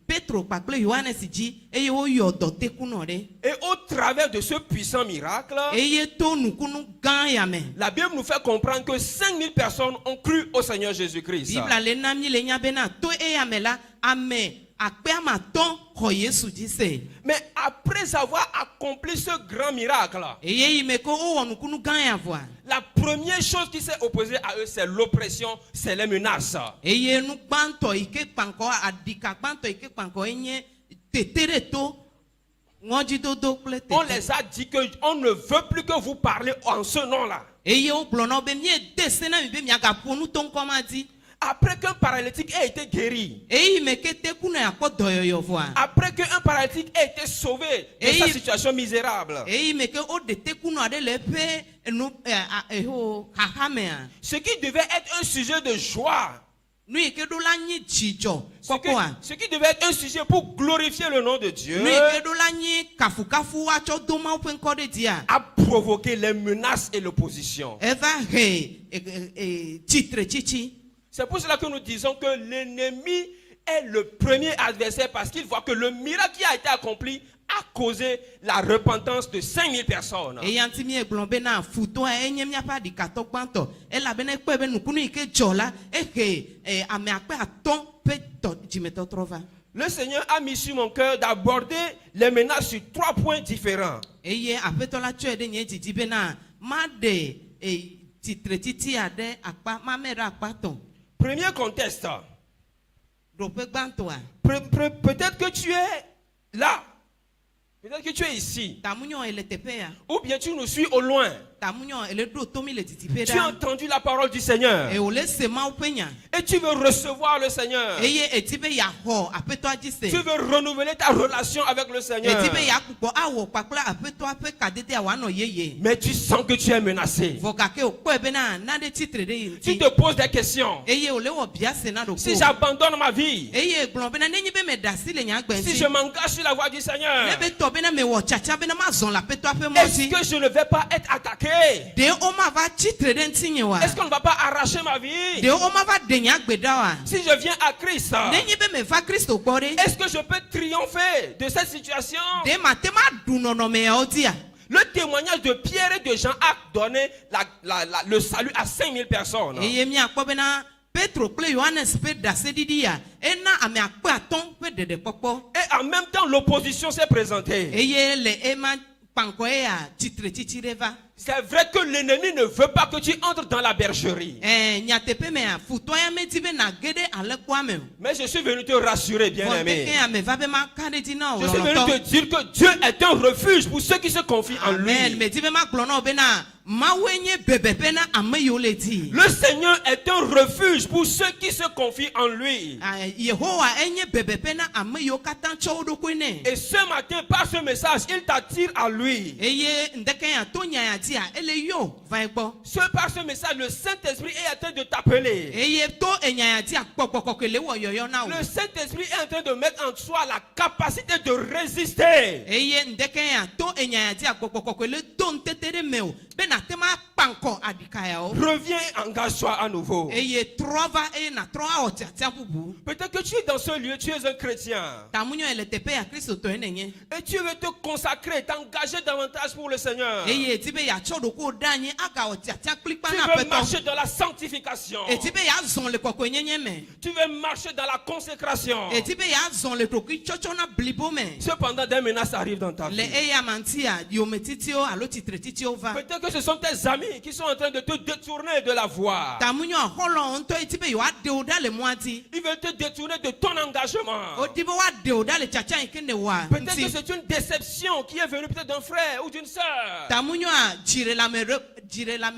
Petro kpakple Yohanes dzi eye woyɔ dɔtekunɔ ɖe. Et au travers de ce puissant miracle, Eye to nukunu gã ya me. la Bible nous fait comprendre que 5000 personnes ont cru au Seigneur Jésus-Christ. Bibla le na mí le nya bena to eya me la ame akpe amatɔ̃ xɔ Yesu dzi se. Mais après avoir accompli ce grand miracle, Eye yi me ke wowɔ nukunu gã ya vɔa. la première chose qui s'est opposée à eux, c'est l'oppression, c'est les menaces. Eye nu gbãtɔ yi ke kpankɔ aɖika gbãtɔ yi ke kpankɔ enye tete ɖe to ŋɔdzidodo kple On tete. les a dit qu'on ne veut plus que vous parlez en ce nom-là. Eye wogblɔ na wo be míede se na mi be miagaƒo nu to ŋkɔ ma dzi. Après qu'un paralytique ait été guéri, Eye yi me ke tekunɔ yakpɔ dɔyɔyɔ vɔa. après qu'un paralytique ait été sauvé de Et sa il- situation misérable, Eye yi me ke woɖe tekunɔ aɖe le eƒe xaxa mea. ce qui devait être un sujet de joie, Nu yi ke ɖo la nyi dzidzɔ ce kɔkɔa. qui devait être un sujet pour glorifier le nom de Dieu, Nu yi ke ɖo la nyi kafukafu woatsɔ do Mawu ƒe ŋkɔ ɖe dzia. a provoqué les menaces et l'opposition. Eva he tsitretsitsi. C'est pour cela que nous disons que l'ennemi est le premier adversaire parce qu'il voit que le miracle qui a été accompli a causé la repentance de 5000 personnes. Eya ŋuti míegblɔ bena futoa enye míaƒe aɖikatɔ gbãtɔ elabena ekpɔe be nukunu yi ke dzɔ la ehe ame akpe atɔ̃ ƒe dzimetɔtrɔ va. Le Seigneur a mis sur mon cœur d'aborder les menaces sur 3 points différents. Eye aƒetɔ la tsɔe ɖe nye dzidzi bena maɖe tsitretsitsi aɖe akpa mame ɖe akpa tɔ̃. Premier contexte. Ɖoƒe gbãtɔa. Peut-être que tu es là. Peut-être que tu es ici. Tamunyɔ ele teƒe ya. Ou bien tu nous suis au loin. Tamunyɔ ele ɖo tomi le didiƒe Tu as ɖa. entendu la parole du Seigneur. Wòle se Mawu ƒe nya. Et tu veux recevoir le Seigneur. Eye edi be yaxɔ aƒetɔa dzi se. Tu veux renouveler ta relation avec le Seigneur. Edi be yakpɔ awɔ kpakple aƒetɔa ƒe kadedea wòanɔ yeye. Mais tu sens que tu es menacé. Vɔ gake wòkpɔe bena nane tsitre ɖe yi Tu ŋuti. te poses des questions. Eye wòle wɔ biase na Si ɖoko. j'abandonne ma vie, Eye gblɔ bena nenye be meɖe asi le nye agbe si je ŋuti. m'engage sur la voie du Seigneur, Ne be tɔ bena mewɔ tsatsa bena mazɔ le aƒetɔa ƒe mɔ est-ce dzi. que je ne vais pas être attaqué? m'arrêter? de oma va titre ɖe ŋutinye wa Est-ce qu'on ne va pas arracher ma vie? de oma va ɖe nye agbeda wa Si je viens à Christ, nenye be meva Kristo gbɔ ɖe est-ce que je peux triompher de cette situation? de mate ma ɖu nɔnɔme yawo dzia Le témoignage de Pierre et de Jean a donné le salut à 5000 personnes. eye miakpɔ bena Petro kple Yohanes ƒe ɖaseɖiɖi ya ena ame akpe atɔ̃ ƒe ɖeɖekpɔkpɔ Et en même temps, l'opposition s'est présentée. eye le ema kpankɔe ya tsitre tsitsi ɖe va C'est vrai que l'ennemi ne veut pas que tu entres dans la bergerie. nyateƒe mea futɔ ya medi be nage ɖe alẽkpoa me o Mais je suis venu te rassurer, bien-aimé. vɔteke ya me va be maka ɖe dzi na o Je suis venu te lɔlɔtɔ dire que Dieu est un refuge pour ceux qui se confient en amen lui. medi be magblɔ na o bena Mawoe nye bebeƒe na ame yiwo le di Le Seigneur est un refuge pour ceux qui se confient en lui. Yehowa enye bebeƒe na ame yiwo katã tsɔ wo ɖokui nɛ Et ce matin, par ce message, il t'attire à lui. eye ŋdeke ya to nya ya dzia ele yo va gbɔ Par ce message, le Saint-Esprit est en train de t'appeler. eye to enya ya dzia gbɔgbɔ kɔkɔe le wɔ yɔyɔ na o Le Saint-Esprit est en train de mettre en toi la capacité de résister. eye ŋdeke ya to enya ya dzia gbɔgbɔ kɔkɔe le to ŋtete ɖe me o be nate ma kpa ŋkɔ aɖika yawo Reviens, engage-toi à nouveau. eye trɔ va eye natrɔ awɔ tiatia bubu Peut-être que tu es dans ce lieu, tu es un chrétien. tamunyɔ le teƒe ya kristotɔe nenye Et tu veux te consacrer, t'engager davantage pour le Seigneur. eye edi be yatsɔ ɖokuiwo ɖe anyi agawɔ tiatia kplikpa Tu na veux aƒetɔ marcher dans la sanctification. edi be yazɔ le kɔkɔenyenye me Tu veux marcher dans la consécration. edi be yazɔ le ɖokui tsɔtsɔ na blibo me Cependant, des menaces arrivent dans ta le vie. eya mantia yometitiwo alo tsitre titiwo va Peut-être que ce sont tes amis qui sont en train de te détourner de la voie. tamunyɔ xɔlɔ ŋutɔ edi be yewoaɖe wo ɖa le mɔa dzi Ils veulent te détourner de ton engagement. wodi be woaɖe wo ɖa le tsatsa yi ke ne wa Peut-être que ŋuti c'est une déception qui est venue peut-être d'un frère ou d'une sœur. tamunyɔa dzirelame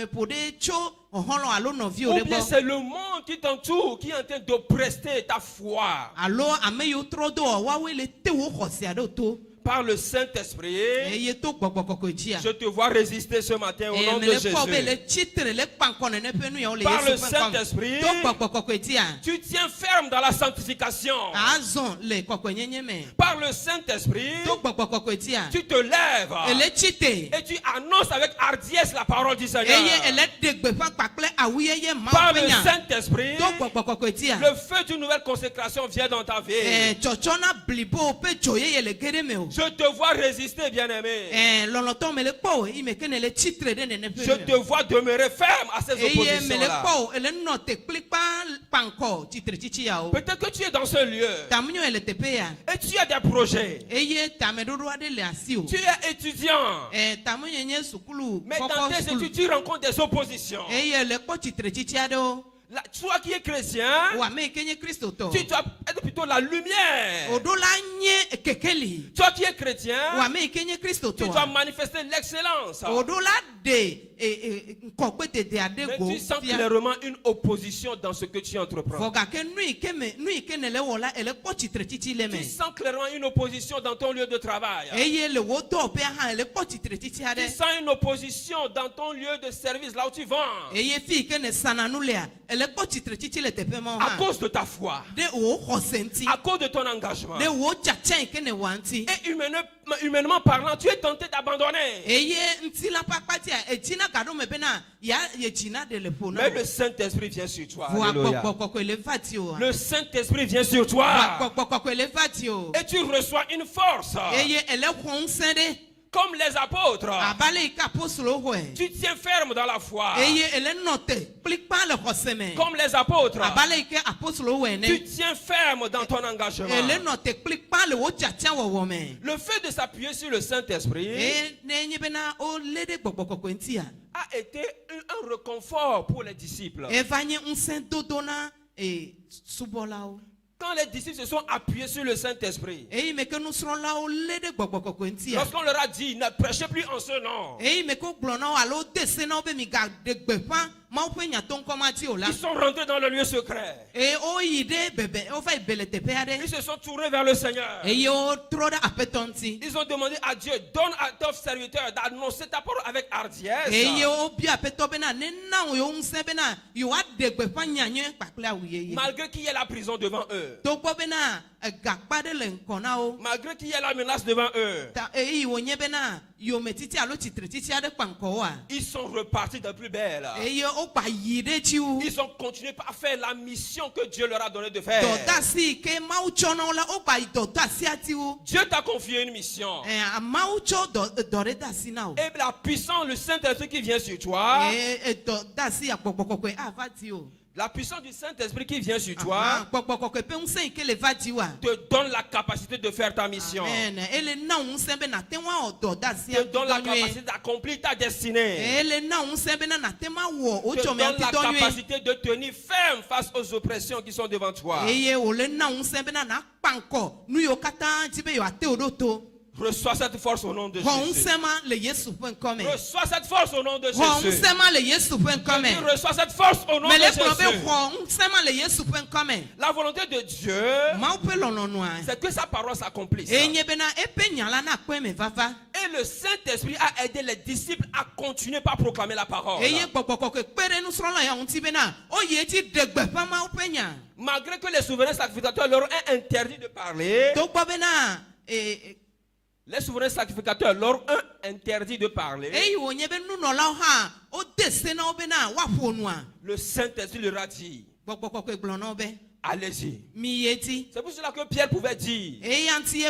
ƒo ɖe tso xɔlɔ alo nɔviwo Ou ɖe bien gbɔ c'est le monde qui t'entoure qui est en train d'opprester ta foi. alo ame yiwo trɔ do wɔwoawoe le te wo xɔsia ɖo to Par le Saint-Esprit, eye to gbɔgbɔ kɔkɔe dzia je te vois résister ce matin au nom de mele kpɔ be Jésus. le tsitre le kpankɔ nene ƒe nu yawo le Par le Yesu ƒe ŋkɔ me. Saint-Esprit, to gbɔgbɔ kɔkɔe dzia tu tiens ferme dans la sanctification. azɔ le kɔkɔenyenye me Par le Saint-Esprit, to gbɔgbɔ kɔkɔe dzia tu te lèves ele tsite et tu annonces avec hardiesse la parole du Seigneur. eye ele ɖe gbeƒã kpakple awuyeye Par mawo ƒe le nya Saint-Esprit, to gbɔgbɔ kɔkɔe dzia le feu d'une nouvelle consécration vient dans ta vie. tsɔtsɔ na blibo ƒe dzo yeye le ge ɖe me o Je te vois résister, bien-aimé. lɔlɔtɔ mele kpɔ o yi me ke ne le tsitre ɖe nene Je ƒe te vois demeurer ferme à ces eye mele oppositions-là. kpɔ o ele nɔ te kplikpa kpankɔ tsitre tsitsi yawo Peut-être que tu es dans ce lieu tamunyɔ ele teƒe ya et tu as des projets. eye tameɖoɖo aɖe le asi o Tu es étudiant. tamunyɔ nye sukulu Mais dans kɔkɔ tes sukulu études, tu rencontres des oppositions. eye le kpɔ tsitre tsitsi aɖewo Toi qui es chrétien, wo ame yi ke nye kristotɔ tu dois être plutôt la lumière. oɖo la nye kekeli Toi qui es wo chrétien, ame yi ke nye tu dois kristotɔ manifester l'excellence. oɖo la ɖe ŋkɔgbedede aɖe Mais go tu sens fia clairement une opposition dans ce que tu entreprends. vɔ gake nu yi ke ne le wɔ la ele kpɔ tsitre tsitsi le me Tu sens clairement une opposition dans ton lieu de travail. eye le wo dɔwɔƒea hã ele kpɔ tsitre tsitsi Tu aɖe sens une opposition dans ton lieu de service, là où tu vends. eye fi yi ke ne sana nu lea ele kpɔ tsitre tsitsi le teƒe ma À hã cause de ta foi. ɖe wo xɔse ŋuti À cause de ton engagement. ɖe wo tsatsa yi ke ne wɔa ŋuti Et humainement parlant, tu es tenté d'abandonner. eye ŋuti la ƒe akpatia edzina gaɖo me bena yedzina ɖe le ƒo na Mais le Saint-Esprit vient sur toi. voa Alléluia. gbɔgbɔ kɔkɔe le va ti o Le Saint-Esprit vient sur toi. voa gbɔgbɔ kɔkɔe le va ti o Et tu reçois une force. eye ele xɔ ŋusẽ ɖe Comme les apôtres. abale yi ke apostolowo xɔe Tu tiens ferme dans la foi. eye ele nɔ te kplikpa le xɔse me Comme les apôtres. abale yi ke apostolowo wɔ Tu ene tiens ferme dans ton engagement. ele nɔ te kplikpa le wo tsatsia wɔwɔ me Le fait de s'appuyer sur le Saint-Esprit eye ne nye bena wolé ɖe gbɔgbɔ kɔkɔe ŋutia a été un réconfort pour les disciples. eva nye ŋusẽ dodo na subɔlawo Quand les disciples se sont appuyés sur le Saint-Esprit, eyi me ke nusrɔ̃lawo lé ɖe gbɔgbɔ kɔkɔe ŋutia lorsqu'on leur a dit, ne prêchez plus en ce nom, eyi me ke wogblɔ na wo alo de se na wo be migaɖe gbeƒã mawo ƒe nyatɔŋkɔma dzi o la ils sont rentrés dans le lieu secret. eye woyi ɖe bebe wova yi be le teƒe aɖe Ils se sont tournés vers le Seigneur. eye wotrɔ ɖe aƒetɔ ŋuti Ils ont demandé à Dieu, donne à ton serviteur d'annoncer ta parole avec hardiesse. eye wobia aƒetɔ bena ne na wo yewo ŋusẽ bena yewoaɖe gbeƒã nyanyɔe kpakple awu yeye Malgré qu'il y ait la prison devant eux. togbɔ bena gakpa ɖe le ŋkɔ na wo Malgré qu'il y ait la menace devant eux. ta eyi wònye bena yome titi alo titre titi ade kpanko wa. Ils sont repartis de plus belle. Eye o pa yide ti u. Ils ont continué à faire la mission que Dieu leur a donné de faire. Dodasi ke mau chono la o pa dodasi ati u. Dieu t'a confié une mission. Mau cho dore dasi na o. Et la puissance, le Saint-Esprit qui vient sur toi, Dodasi akpokpokko avati o. la puissance du Saint-Esprit qui vient sur toi Kpokpokko pe unse ke le vati wa. te donne la capacité de faire ta mission. Amen. Ele na unse be na tenwa o dodasi Te donne la capacité d'accomplir ta destinée. ele na unse be na tema wo o Te chome donne la ati donwe. capacité de tenir ferme face aux oppressions qui sont devant toi. Eye ole na unse be na kpanko nu yo kata ti be yo ate odoto. Reçois cette force au nom de Jésus. Unsema le Yesu pen come. Reçois cette force au nom de Jésus. Unsema le Yesu pen come. Tu reçois cette force au nom de Mais le Jésus. problème unsema le Yesu pen come. La volonté de Dieu, Ma pe lono noa. c'est que sa parole s'accomplisse. Enye be na epe nyala na kwe me vava. Et le Saint-Esprit a aidé les disciples à continuer par proclamer la parole. Eye kpokpokko ke pere nu sro lo ya unti be na. O ye ti degbe pa ma pe nya. Malgré que les souverains sacrificateurs leur ont interdit de parler, To gbo be na les souverains sacrificateurs leur ont interdit de parler, eyi wo nye be nu no la ha o dese na o be na wa fo nu a. le Saint-Esprit leur a dit, Kpokpokko ke gblo na be. allez-y. Mi yeti. C'est pour cela que Pierre pouvait dire, Eyi anti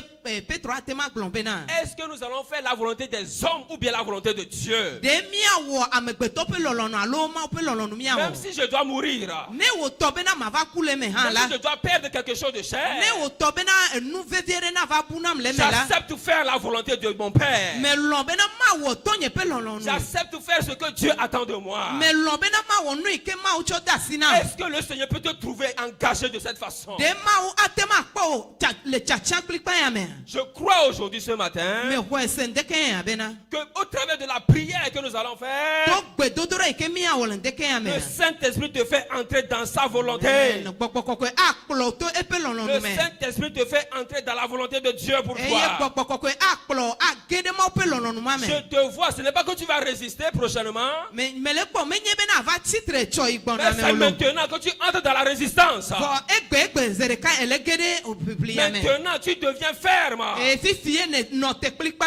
Petro atema gblo be na. est-ce que nous allons faire la volonté des hommes ou bien la volonté de Dieu? De mi awo amegbeto pe lolono alo ma pe lolono mi awo. Même si je dois mourir, Ne wo to be na ma va kule me ha même la. si je dois perdre quelque chose de cher, Ne wo to be na nu veviere na va bunam le me la. j'accepte de faire la volonté de mon Père. Me lo be na ma wo to nye pe lolono. J'accepte de faire ce que Dieu attend de moi. Me lo be na ma wo nu ike ma o cho dasina. Est-ce que le Seigneur peut te trouver engagé de cette façon? De ma o atema po le chacha klikpa ya me. Je crois aujourd'hui ce matin Me ho sende ke ya be na. que au travers de la prière que nous allons faire, To gbe dodoro ike mi awo le ndeke ya me. le Saint-Esprit te fait entrer dans sa volonté. No kpokpokko akplo to epe lolono Le me. Saint-Esprit te fait entrer dans la volonté de Dieu pour Eye toi. kpokpokko akplo agede ma pe lolono ma me. Je te vois, ce n'est pas que tu vas résister prochainement, Me le po me nye be na va titre cho igbon na mais me c'est olo. maintenant que tu entres dans la résistance. For egbe zereka elegede obibli ya me. Maintenant, tu deviens ferme. E fifie ne no te klikpa.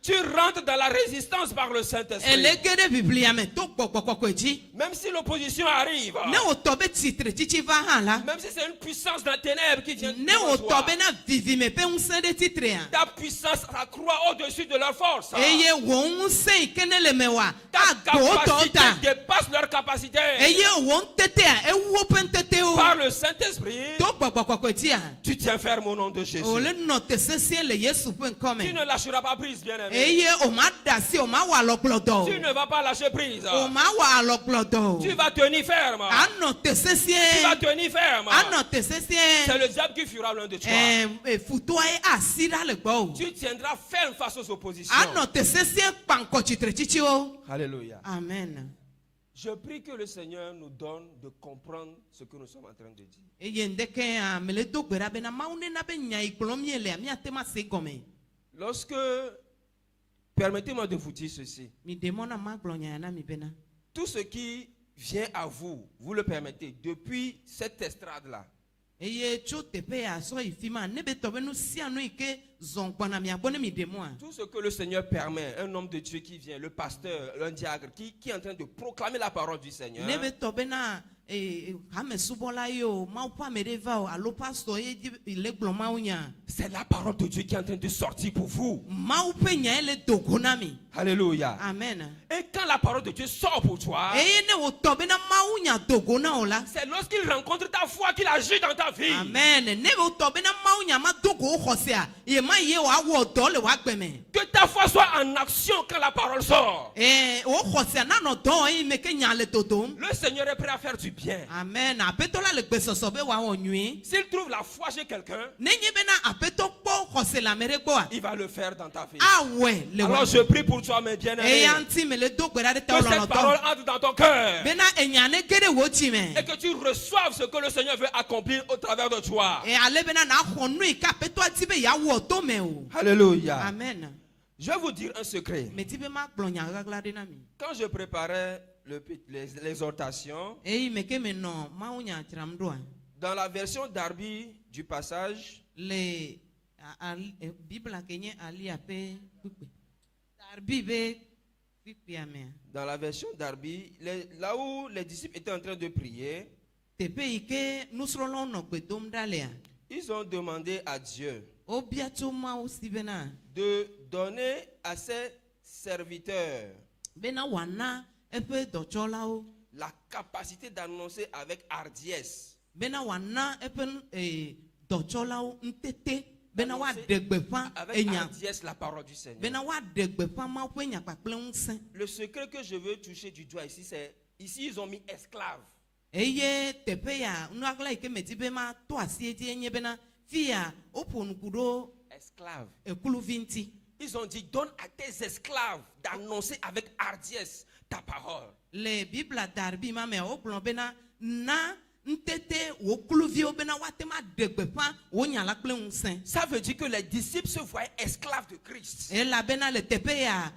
Tu rentres dans la résistance par le Saint-Esprit. Elegede bibli ya me to kpokpokko eji. Même si l'opposition arrive, Ne o to be titre titi va ha la. même si c'est une puissance dans les ténèbres qui vient Ne o de to toi, be na vivi me pe unse de titre ya. ta puissance s'accroît au-dessus de leur force. Eye wo unse ikene le me wa. Ta Agbo to capacité ta. dépasse leur capacité. Eye wo ntete a ewo pe ntete o. Par le Saint-Esprit, To kpokpokko eji a. tu tiens ferme au nom de Jésus. Ole no te sesie le Yesu pe Tu nkome. ne lâcheras pas prise, bien-aimé. Eye o ma dasi o ma wa lokplodo. Tu ne vas pas lâcher prise. O ma wa lokplodo. Tu vas tenir ferme. Ano te Tu sesie. vas tenir ferme. Ano te sesie. C'est le diable qui fuira loin de toi. Futua e asira le gbo. Tu tiendras ferme face aux oppositions. Ano te sesie kpanko chitre chichi o. Alléluia. Amen. Je prie que le Seigneur nous donne de comprendre ce que nous sommes en train de dire. Eye ndeke a mele do gbera be na maune na be nya iklomie le mi atema se gome. Lorsque, permettez-moi de vous dire ceci. Mi demona ma glonya na mi bena. Tout ce qui vient à vous, vous le permettez, depuis cette estrade-là, Eye cho tepe a so ifima ne be to be nu sia no ike zon gbana mi abone mi demo a. tout ce que le Seigneur permet, un homme de Dieu qui vient, le pasteur, un diacre, qui est en train de proclamer la parole du Seigneur, Ne be to be na kame subola yo ma pa me deva o alo pastor e le gloma unya. c'est la parole de Dieu qui est en train de sortir pour vous. Ma pe nya le dogona mi. Alléluia. Amen. Et quand la parole de Dieu sort pour toi, Eye ne o to be na ma unya dogona o la. c'est lorsqu'il rencontre ta foi qu'il agit dans ta vie. Amen. Ne o to be na ma unya ma dogo o khosia. E ma ye o awo do le wa gbeme. Que ta foi soit en action quand la parole sort. O khosia na no do e me ke nya le dodom. Le Seigneur est prêt à faire du bien. Amen. Apetola le gbesoso be wa onui. S'il trouve la foi chez quelqu'un, Ne nye be na apeto po khose la mere gbo a. il va le faire dans ta vie. Ah ouais, le wa. Alors je prie pour toi, mes E bien-aimés, yanti me le do gbera de que ta lo cette no parole to. entre dans ton cœur Be na enyane kere wo ti me. et que tu reçoives ce que le Seigneur veut accomplir au travers de toi. E ale be na khonu ika peto ati be ya wo to me o. Alléluia. Amen. Je vais vous dire un secret. Me ti be ma glonya gagla de na mi. Quand je préparais l'exhortation, E me ke me no ma unya tram do a. dans la version d'Arby du passage, Le Bible a kenye ali ape kupe. Darby be kpikpiamea. Dans la version Darby, là où les disciples étaient en train de prier, Teƒe yi ke nusrɔ̃lawo nɔ gbe dom ɖa lea, ils ont demandé à Dieu wobia tso Mawu si bena de donner à ses serviteurs bena wòana eƒe dɔtsɔlawo, la capacité d'annoncer avec hardiesse bena wòana eƒe dɔtsɔlawo ŋutete, bena Annoncer woaɖe gbeƒã avec enya, hardiesse la parole du Seigneur. bena woaɖe gbeƒã Mawu ƒe nya kpakple ŋusẽ. Le secret que je veux toucher du doigt ici, c'est ici ils ont mis esclave. Eye teƒe ya nuaɣla yi ke medi be mato asi edzi enye bena fi ya woƒo nuku ɖo Esclave. ekuluvi ŋuti. Ils ont dit donne à tes esclaves d'annoncer avec hardiesse ta parole. Le Bibla Darby ma mea wogblɔ bena na ntete wo kuluviwo bena woate ma ɖe gbeƒã wo nya la kple ŋusẽ. Ça veut dire que les disciples se voyaient esclaves de Christ. Elabena le teƒe ya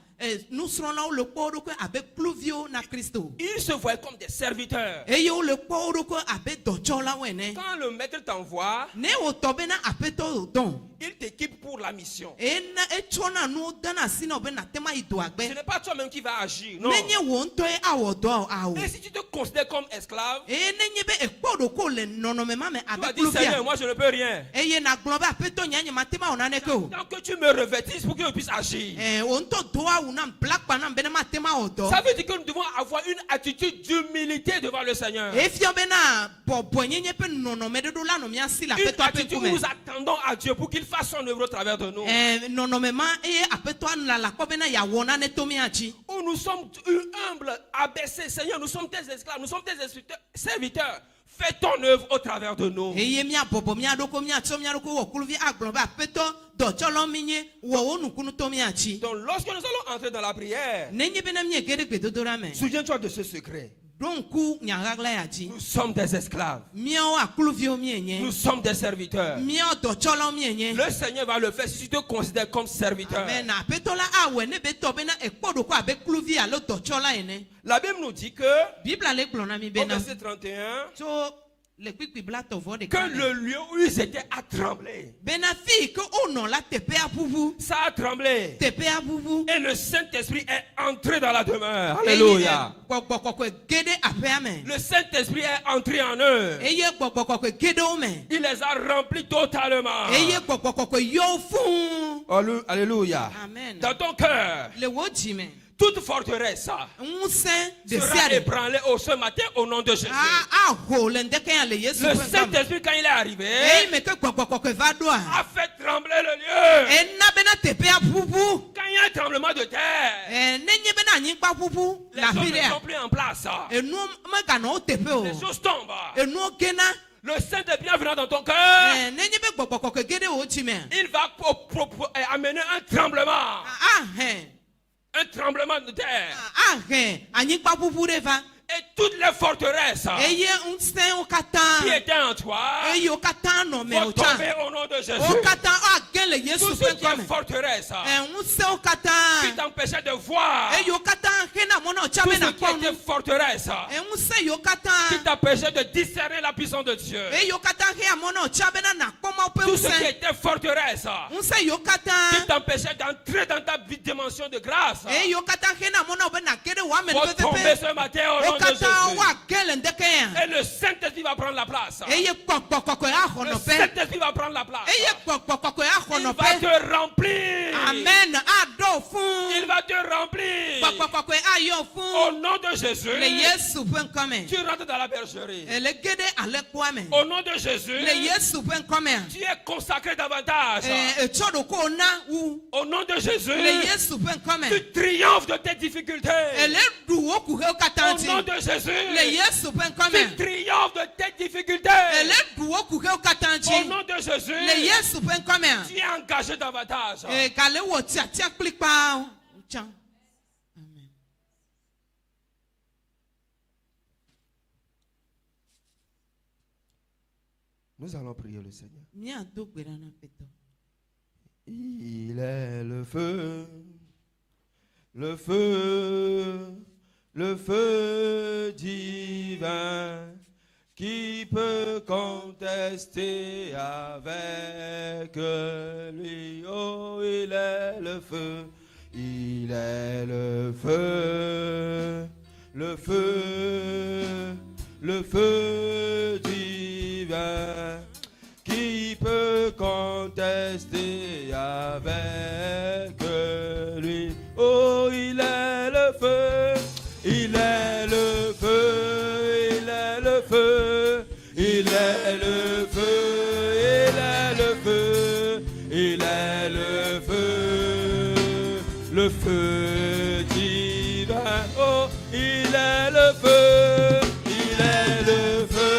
nusrɔ̃lawo le kpɔ wo ɖokui abe kluviwo na Kristo. Ils se voyaient comme des serviteurs. Eye wole kpɔ wo ɖokui abe dɔtsɔlawo ene. Quand le maître t'envoie, Ne wòtɔ bena aƒetɔ dɔn. il t'équipe pour la mission. Etsɔna nuwo dena asi na wo be nate ma yi doa Ce gbe. n'est pas toi-même qui vas agir, non. Nenye wò ŋutɔe awɔ dɔ o awɔ. Et si tu te considères comme esclave, Eye nenye be ekpɔ ɖoko le nɔnɔme ma me tu vas abe dire Seigneur, kluvia. moi je ne peux rien. Eye nagblɔ be aƒetɔ nye mate ma wɔ naneke o. Tant que tu me revêtisses pour que je puisse agir. Wò ŋutɔ do awu nam bla kpa nam bena mate ma wɔ dɔ. Ça veut dire que nous devons avoir une attitude d'humilité devant le Seigneur. Efia bena bɔbɔ nyenye ƒe nɔnɔme ɖoɖo la nɔ mía si le Une aƒetɔ ƒe attitude où nous ŋkume. attendons à Dieu pour qu'il fasse son œuvre au travers de nous. Nɔnɔme ma eye aƒetɔa la la kpɔ bena yeawɔ nane to mía dzi. Où nous sommes humbles, abaissés. Seigneur, nous sommes tes esclaves, nous sommes tes serviteurs. Fais ton œuvre au travers de nous. Eye mía bɔbɔ mía ɖoko mía tsɔ mía ɖoko wɔ kuluvi agblɔ be aƒetɔ dɔtsɔlɔ mi nye wɔ wo nukunu to mía dzi. Donc lorsque nous allons entrer dans la prière, Nenye bena mía ge ɖe gbedodoɖa me. souviens-toi de ce secret. Ɖo ŋku nyaɣaɣla ya dzi. Nous sommes des esclaves. Míawo akuluviwo míenye. Nous sommes des serviteurs. Míawo dɔtsɔlawo míenye. Le Seigneur va le faire si tu te considères comme serviteur. Amen. Aƒetɔ la awɔe ne be tɔ bena ekpɔ ɖoko abe kluvi alo dɔtsɔla ene. La Bible nous dit que, Bibla le gblɔ na mi au bena verset 31, tso le kpikpi bla tɔvɔ que ɖeka me. le lieu où ils étaient a tremblé. Bena fi ke wonɔ la teƒea ʋuʋu. Ça a tremblé. Teƒea ʋuʋu. Et le Saint-Esprit est entré dans la demeure. Eye Alléluia. gbɔgbɔ kɔkɔe ge ɖe aƒea me. Le Saint-Esprit est entré en eux. Eye gbɔgbɔ kɔkɔe ge ɖe wo me. Il les a remplis totalement. Eye gbɔgbɔ kɔkɔe yɔ wo fũu. Alléluia. Amen. Dans ton cœur, Le wo dzi me. toute forteresse Ŋusẽ de sera sia de. ébranlée ce matin au nom de Jésus. Aho le ŋdeke ya le Yesu Le ƒe ŋkɔ me. Saint-Esprit, quand il est arrivé, Eyi me ke gbɔgbɔ kɔkɔe va ɖoa. a fait trembler le lieu. Ena bena teƒea ʋuʋu. Quand il y a un tremblement de terre, Nenye bena anyigba ʋuʋu les le choses afi ne ɖea. sont plus en place. Enuwo meganɔ wo teƒe o. Les choses tombent. Enuwo gena. Le Saint-Esprit venant dans ton cœur, Nenye be gbɔgbɔ kɔkɔe ge ɖe wo dzi me. il va amener un tremblement. Ahɛn. Un tremblement de terre. Ahɛn. Anyigba ʋuʋu ɖe va. Et toutes les forteresses Eye ŋusẽwo qui katã. étaient en toi Eye wo katã nɔ me vont o tomber tsã. au nom de Jésus. Wo katã age le Yesu Tout ƒe ce qui ŋkɔ est me. forteresse Ŋusẽwo qui katã. t'empêchait de voir, Eye wo katã hena mɔ na wo tsã tout be ce qui nakpɔ était nu. forteresse Ŋusẽ yiwo qui katã. t'empêchait de discerner la puissance de Dieu, Eye wo katã hena mɔ na wo tsã bena nakpɔ Mawu ƒe tout ce qui ŋusẽ. était forteresse Ŋusẽ yiwo qui katã. t'empêchait d'entrer dans ta dimension de grâce Eye wo katã hena mɔ na wo be nage ɖe wo ame vont le tomber pepepe. ce matin au Wo nom de katã Jésus. woage le ŋdeke ya. Et le Saint-Esprit va prendre la place. Eye gbɔgbɔ kɔkɔe axɔ Le nɔƒe. Saint-Esprit va prendre la place. Eye gbɔgbɔ kɔkɔe axɔ Il va nɔƒe. te remplir. Amen. Aɖo fũu. Il va te remplir. Gbɔgbɔ kɔkɔe ayɔ Au fũu. nom de Jésus, Le Yesu ƒe ŋkɔ me. tu rentres dans la bergerie. Le ge ɖe alẽkpoa me. Au nom de Jésus, Le Yesu ƒe ŋkɔ me. tu es consacré davantage. Etsɔ ɖokuiwo na wu. Au nom de Jésus, Le Yesu ƒe ŋkɔ me. tu triomphes de tes difficultés. Ele ɖu wo kuhewo katã Au nom dzi. de Jésus, Le Yesu ƒe ŋkɔ tu me. triomphes de tes difficultés. Ele ɖu wo kuhewo katã Au dzi. nom de Jésus, Le Yesu ƒe ŋkɔ me. tu es engagé davantage. Gale wɔ tiatia kpli kpawo. Tsã. Amen. Nous allons prier le Seigneur. Míado gbe ɖa na Aƒetɔ. Il est le feu, le feu, le feu divin qui peut contester avec lui. Oh, il est le feu, Il est le feu, le feu, le feu divin. Qui peut contester avec lui? Oh, il est le feu, il est le feu, il est le feu, il est le feu, il est le feu, il est le feu divin. Oh, il est le feu, il est le feu,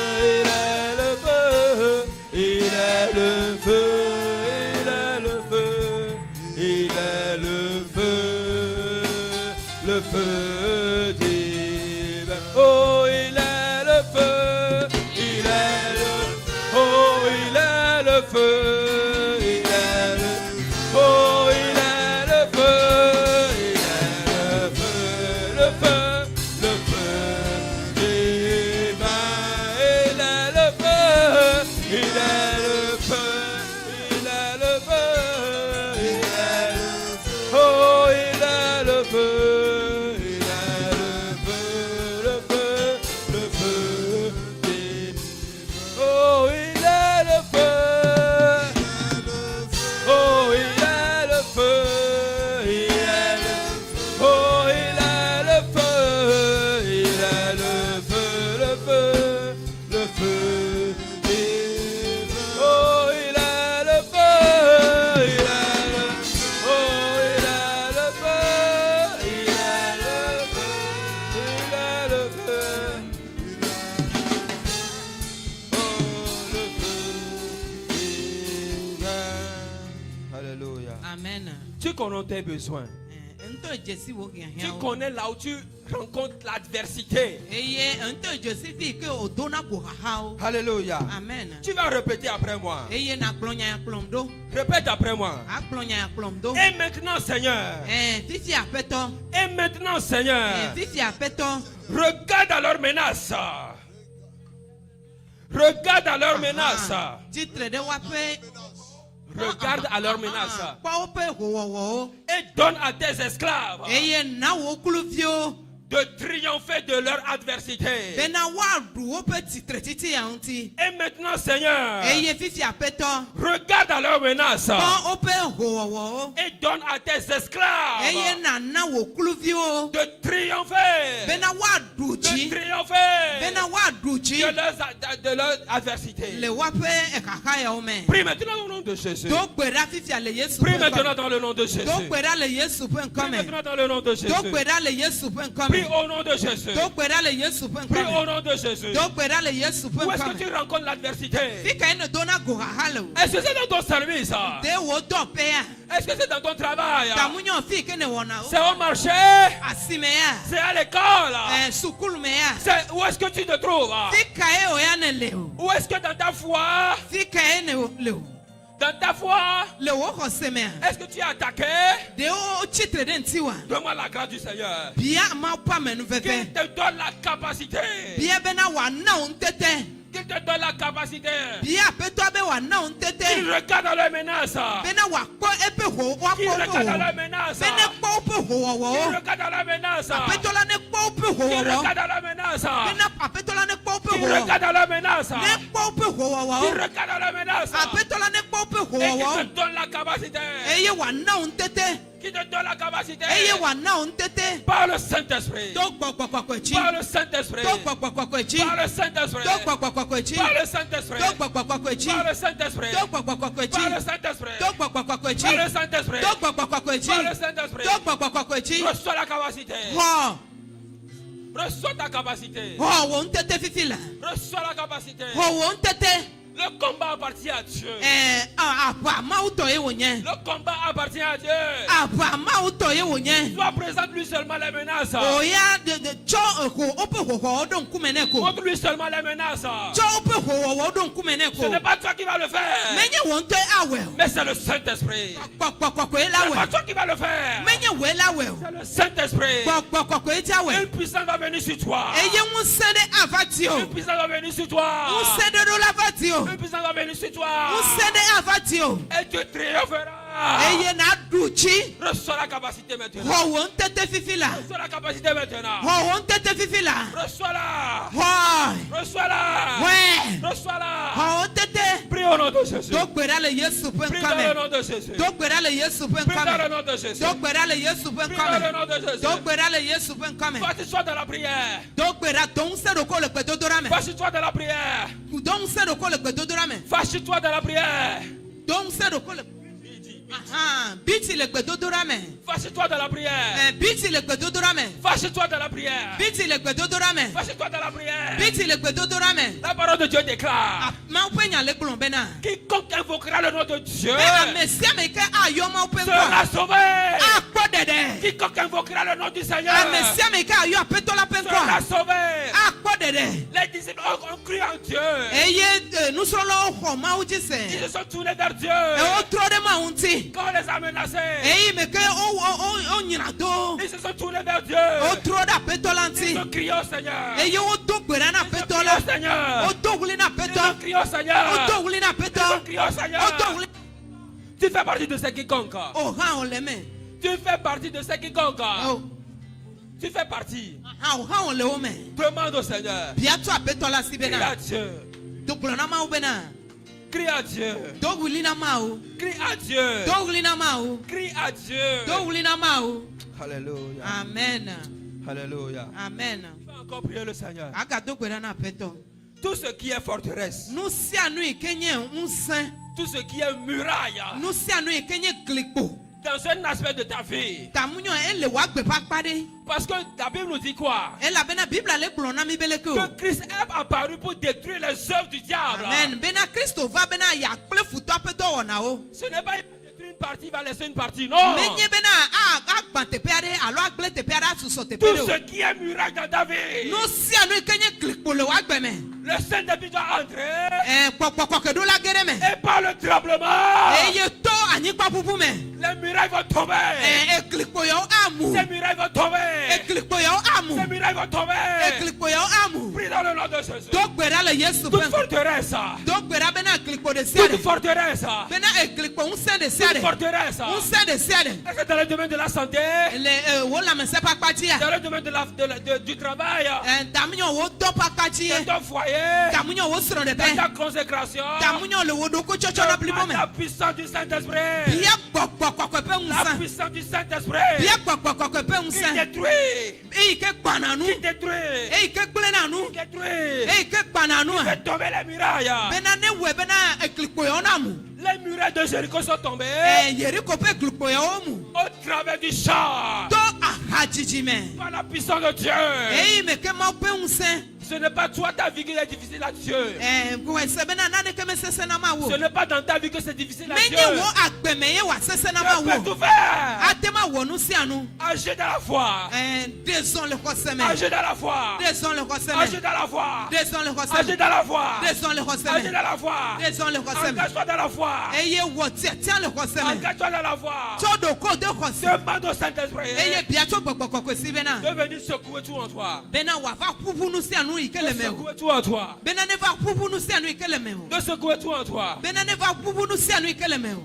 il est le feu, il est le feu, il est le feu, il est le feu divin. Oh, il est le feu, il est le, oh, il est le feu, il est le, oh, il est le feu, il est le feu, le feu divin. Il est le feu, il est le feu, il est le feu, il est le feu, oh, il est le feu. Tu connais tes besoins. Tu connais là où tu rencontres l'adversité. Alléluia. Amen. Tu vas répéter après moi. Répète après moi. Et maintenant, Seigneur. Et maintenant, Seigneur. Regarde à leurs menaces. Regarde à leurs menaces. Regarde à leurs menaces. Et donne à tes esclaves de triompher de leur adversité. Et maintenant, Seigneur, regarde à leurs menaces et donne à tes esclaves de triompher de leur adversité. Prie maintenant dans le nom de Jésus. Prie maintenant dans le nom de Jésus. Prie maintenant dans le nom de Jésus. Prie au nom de Jésus. Prie au nom de Jésus. Où est-ce que tu rencontres l'adversité? Est-ce que c'est dans ton service? Est-ce que c'est dans ton travail? C'est au marché? C'est à l'école? Où est-ce que tu te trouves? Où est-ce que dans ta foi? Dans ta foi, est-ce que tu es attaqué? Donne-moi la grâce du Seigneur. Qu'il te donne la capacité. Qu'il te donne la capacité. Qu'il regarde dans les menaces. Qu'il regarde dans les menaces. Qu'il regarde dans les menaces. Qu'il regarde dans les menaces. Qu'il regarde dans les menaces. Qu'il regarde dans les menaces. Et qu'il te donne la capacité. Qui te donne la capacité par le Saint-Esprit. Par le Saintes-Esprit. Par le Saint-Esprit. Par le Saint-Esprit. Par le Saint-Esprit. Par le Saint-Esprit. Par le Saint-Esprit. Par le Saint-Esprit. Par le Saint-Esprit. Reçois la capacité. Reçois ta capacité. Reçois la capacité. Le combat appartient à Dieu. Le combat appartient à Dieu. Sois présente lui seulement les menaces. Montre lui seulement les menaces. Ce n'est pas toi qui vas le faire. Mais c'est le Saint-Esprit. Ce n'est pas toi qui vas le faire. C'est le Saint-Esprit. Une puissance va venir sur toi. Une puissance va venir sur toi. Une puissance va venir sur toi. Et tu triompheras. eye na duchi Reçois la capacité maintenant. ho tete fifila Reçois la capacité maintenant. ho tete fifila Reçois-la. ho Reçois-la. ouais Reçois-la. ho tete Prie au nom de Jésus. do gbera le Yesu pe Prie dans le nkame nom de Jésus. do gbera le Yesu pe Prie dans le nkame nom de Jésus. do gbera le Yesu pe Prie dans le nkame nom de Jésus. do gbera le Yesu pe nkame Toi, tu sois dans la prière. do gbera don se do ko le pe dodora me Fâche-toi dans la prière. don se do ko le pe dodora me Fâche-toi dans la prière. don se do ko le aha biti le pe dodora me Fâche-toi dans la prière. biti le pe dodora me Fâche-toi dans la prière. biti le pe dodora me Fâche-toi dans la prière. biti le pe dodora me La parole de Dieu déclare. ma pe nya le gbon bena Quiconque invoquera le nom de Dieu bena mesia me ke ayo ma pe sera nkwa sauvé. akpo dede Quiconque invoquera le nom du Seigneur mesia me ke ayo apetola pe sera nkwa sauvé. akpo dede Les disciples ont cru en Dieu. eye nusrolo ho ma uji Ils se se sont tournés vers Dieu. e o tro de ma unti Quand on les a menacés, eye me ke o nyina do ils se sont tournés vers Dieu. o tro da petola Ils nti ont crié au Seigneur. eye o do gbera na Ils ont crié petola au Seigneur. o do wuli na Ils peto ont crié au Seigneur. o do wuli na Ils peto ont crié au o Seigneur. do wuli Tu fais partie de ceux quiconque. o ha o le me Tu fais partie de ceux quiconque. o Tu fais partie. ha o le o me Demande au Seigneur. biatu apetola si Crie bena à Dieu. do gbera na ma u bena Crie à Dieu. do wuli na ma u Crie à Dieu. do wuli na ma u Crie à Dieu. do wuli na ma u Alléluia. amen Alléluia. amen Tu vas encore prier le Seigneur. aga do gbera na peto Tout ce qui est forteresse, nu sia nu ikenye unsen tout ce qui est muraille, nu sia nu ikenye glikpo dans un aspect de ta vie. tamunyo ele wa gbe pakpa de Parce que la Bible nous dit quoi? ela bena bibla le gblɔ na mi bele ke o Que Christ est apparu pour détruire les œuvres du diable. amen bena kristo va bena ya kple futɔ ƒe dɔwɔnawo Ce n'est pas une partie, il va laisser une partie. Non. menye bena agbã teƒe aɖe alo agble teƒe aɖe asusɔ teƒe Tout ɖe ce o qui est muraille dans ta vie, nu sia nu ikenye glikpo le wa gbe me le Saint-Esprit doit entrer. kpɔkpɔkɔ ke ɖo la ge ɖe me Et par le tremblement, eye to anyigba ƒuƒu me les murailles vont tomber. glikpo yawo amu Ces murailles vont tomber. glikpo yawo Ces amu murailles vont tomber. glikpo yawo amu Prie dans le nom de Jésus. do gbe ɖa le yesu Toute ƒe forteresse, do gbe ɖa bena glikpo de sia toute ɖe forteresse, bena glikpo ŋusẽ de sia toute ɖe forteresse. ŋusẽ de sia ɖe Est-ce que dans le domaine de la santé, le wo lãmesẽ ƒe akpadzia dans le domaine du travail, tamunyo wo dɔ ƒe akpadzi dans ton foyer, tamunyo wo srɔ̃ dans ɖeƒe ta consécration, tamunyo le wo ɖoko tsɔtsɔ na blibo me la puissance du Saint-Esprit, bia gbɔgbɔ kɔkɔe ƒe la ŋusẽ puissance du Saint-Esprit, bia gbɔgbɔ kɔkɔe ƒe qui ŋusẽ détruit, eyi ke gbãna nu qui détruit, eyi ke gblẽna nu qui détruit, eyi ke gbãna nu fait tomber les murailles. bena ne wɔe bena glikpo yawo na mu Les murailles de Jéricho sont tombées yeriko ƒe glikpo yawo mu au travers du char. to ahadzidzi me Par la puissance de Dieu. eyi me ke mawo ƒe ŋusẽ Ce n'est pas toi ta vie qui est difficile à Dieu. wɔse bena naneke mesesẽ na ma wo Ce n'est pas dans ta vie que c'est difficile à Dieu. menye wo agbeme ye wòasesẽ na ma Tu peux wo tout faire. ate ma wɔ nu sia nu Agis dans la foi. dezɔn le xɔse me Agis dans la foi. dezɔn le xɔse Agis me dans la foi. dezɔn le xɔse Agis me dans la foi. dezɔn le xɔse Agis me dans la foi. dezɔn le xɔse me Engage-toi dans la foi. eye wɔ tiatia le xɔse me Engage-toi dans la foi. tsɔ ɖoko de xɔse Demande au Saint-Esprit eye bia tso gbɔgbɔ kɔkɔe si bena de venir secouer tout en toi. bena wòava ƒuƒu nu sia nu yi ke le De me o secouer tout en toi. bena ne va ƒuƒu nu sia nu yi ke le me o De secouer tout en toi. bena ne va ƒuƒu nu sia nu yi ke le me o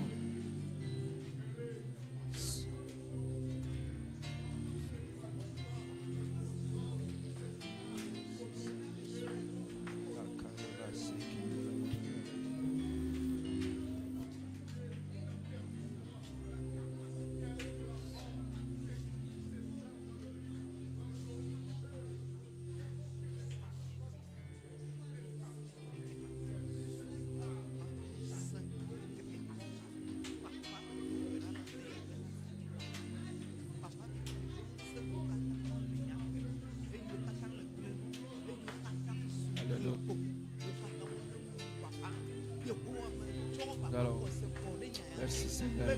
Alors, merci Seigneur.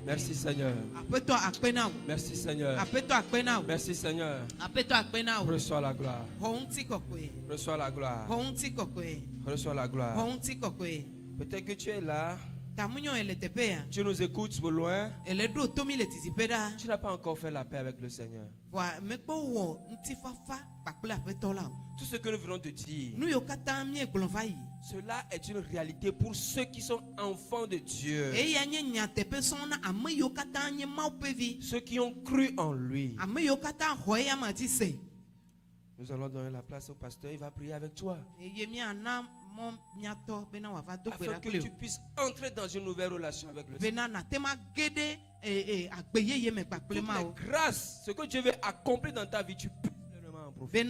Merci Seigneur. aƒetɔ akpe na wo Merci Seigneur. aƒetɔ akpe na wo Merci Seigneur. aƒetɔ akpe na wo Reçois la gloire. xɔ ŋuti kɔkɔe Reçois la gloire. xɔ ŋuti kɔkɔe Reçois la gloire. xɔ ŋuti kɔkɔe Peut-être que tu es là, tamunyo ele teƒe ya tu nous écoutes au loin, ele ɖo tomi le titiƒe ɖa tu n'as pas encore fait la paix avec le Seigneur. vɔa mekpe wɔ ŋutifafa kpakple aƒetɔ la o Tout ce que nous venons te dire, nu yiwo katã míegblɔ va yi Cela est une réalité pour ceux qui sont enfants de Dieu. Ceux qui ont cru en lui. Nous allons donner la place au pasteur. Il va prier avec toi. Afin que tu puisses entrer dans une nouvelle relation avec le Seigneur. Toutes les grâces, ce que Dieu veut accomplir dans ta vie, tu peux pleinement en profiter.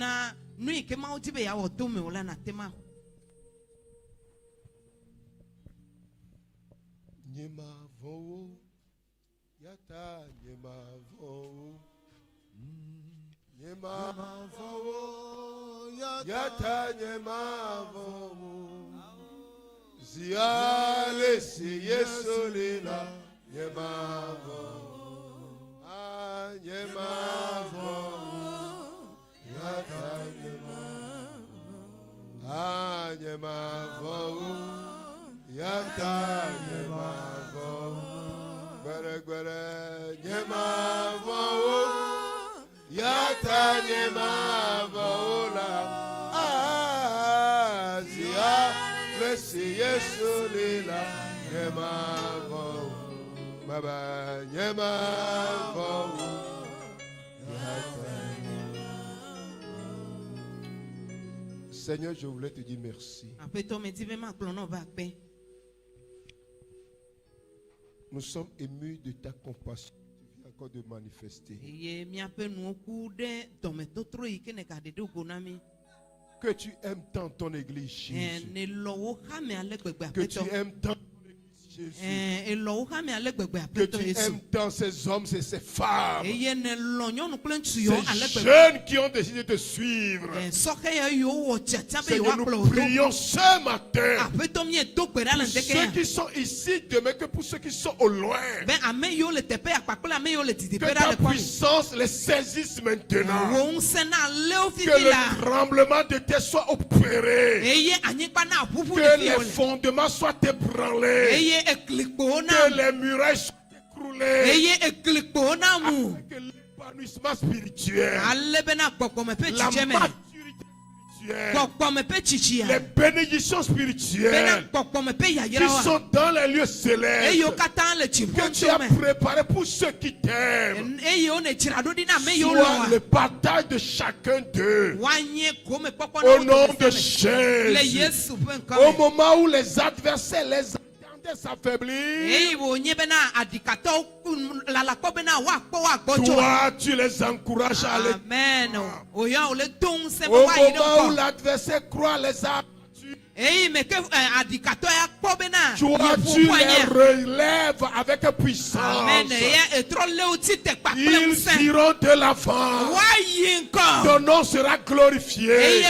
Nyema vo yata nyema vo nyema vo yata nyema vo ziale si yesolela nyema vo nyema vo yata nyema vo Yata nyema vo, gbere gbere nyema vo, yata nyema vo la, zia lesi yesu lila nyema vo, baba nyema vo, yata nyema. Seigneur, je voulais te dire merci. Nous sommes émus de ta compassion. Tu viens encore de manifester. Que tu aimes tant ton église, Jésus. Que tu aimes tant ton église, Jésus. Que tu aimes tant ces hommes et ces femmes. Ces jeunes qui ont décidé de suivre. Seigneur, nous prions ce matin. Pour ceux qui sont ici demain, que pour ceux qui sont au loin. Que ta puissance les saisisse maintenant. Que le tremblement de terre soit opéré. Que les fondements soient ébranlés. Que les murailles soient écroulées. Afin que l'épanouissement spirituel, la maturité spirituelle, les bénédictions spirituelles qui sont dans les lieux célestes, que tu as préparé pour ceux qui t'aiment, soit le partage de chacun d'eux. Au nom de Jésus, au moment où les adversaires les attendaient s'affaiblir, toi tu les encourages à aller. Amen. Au moment où l'adversaire croit les abattus, toi tu les relèves avec puissance. Ils iront de l'avant. Ton nom sera glorifié.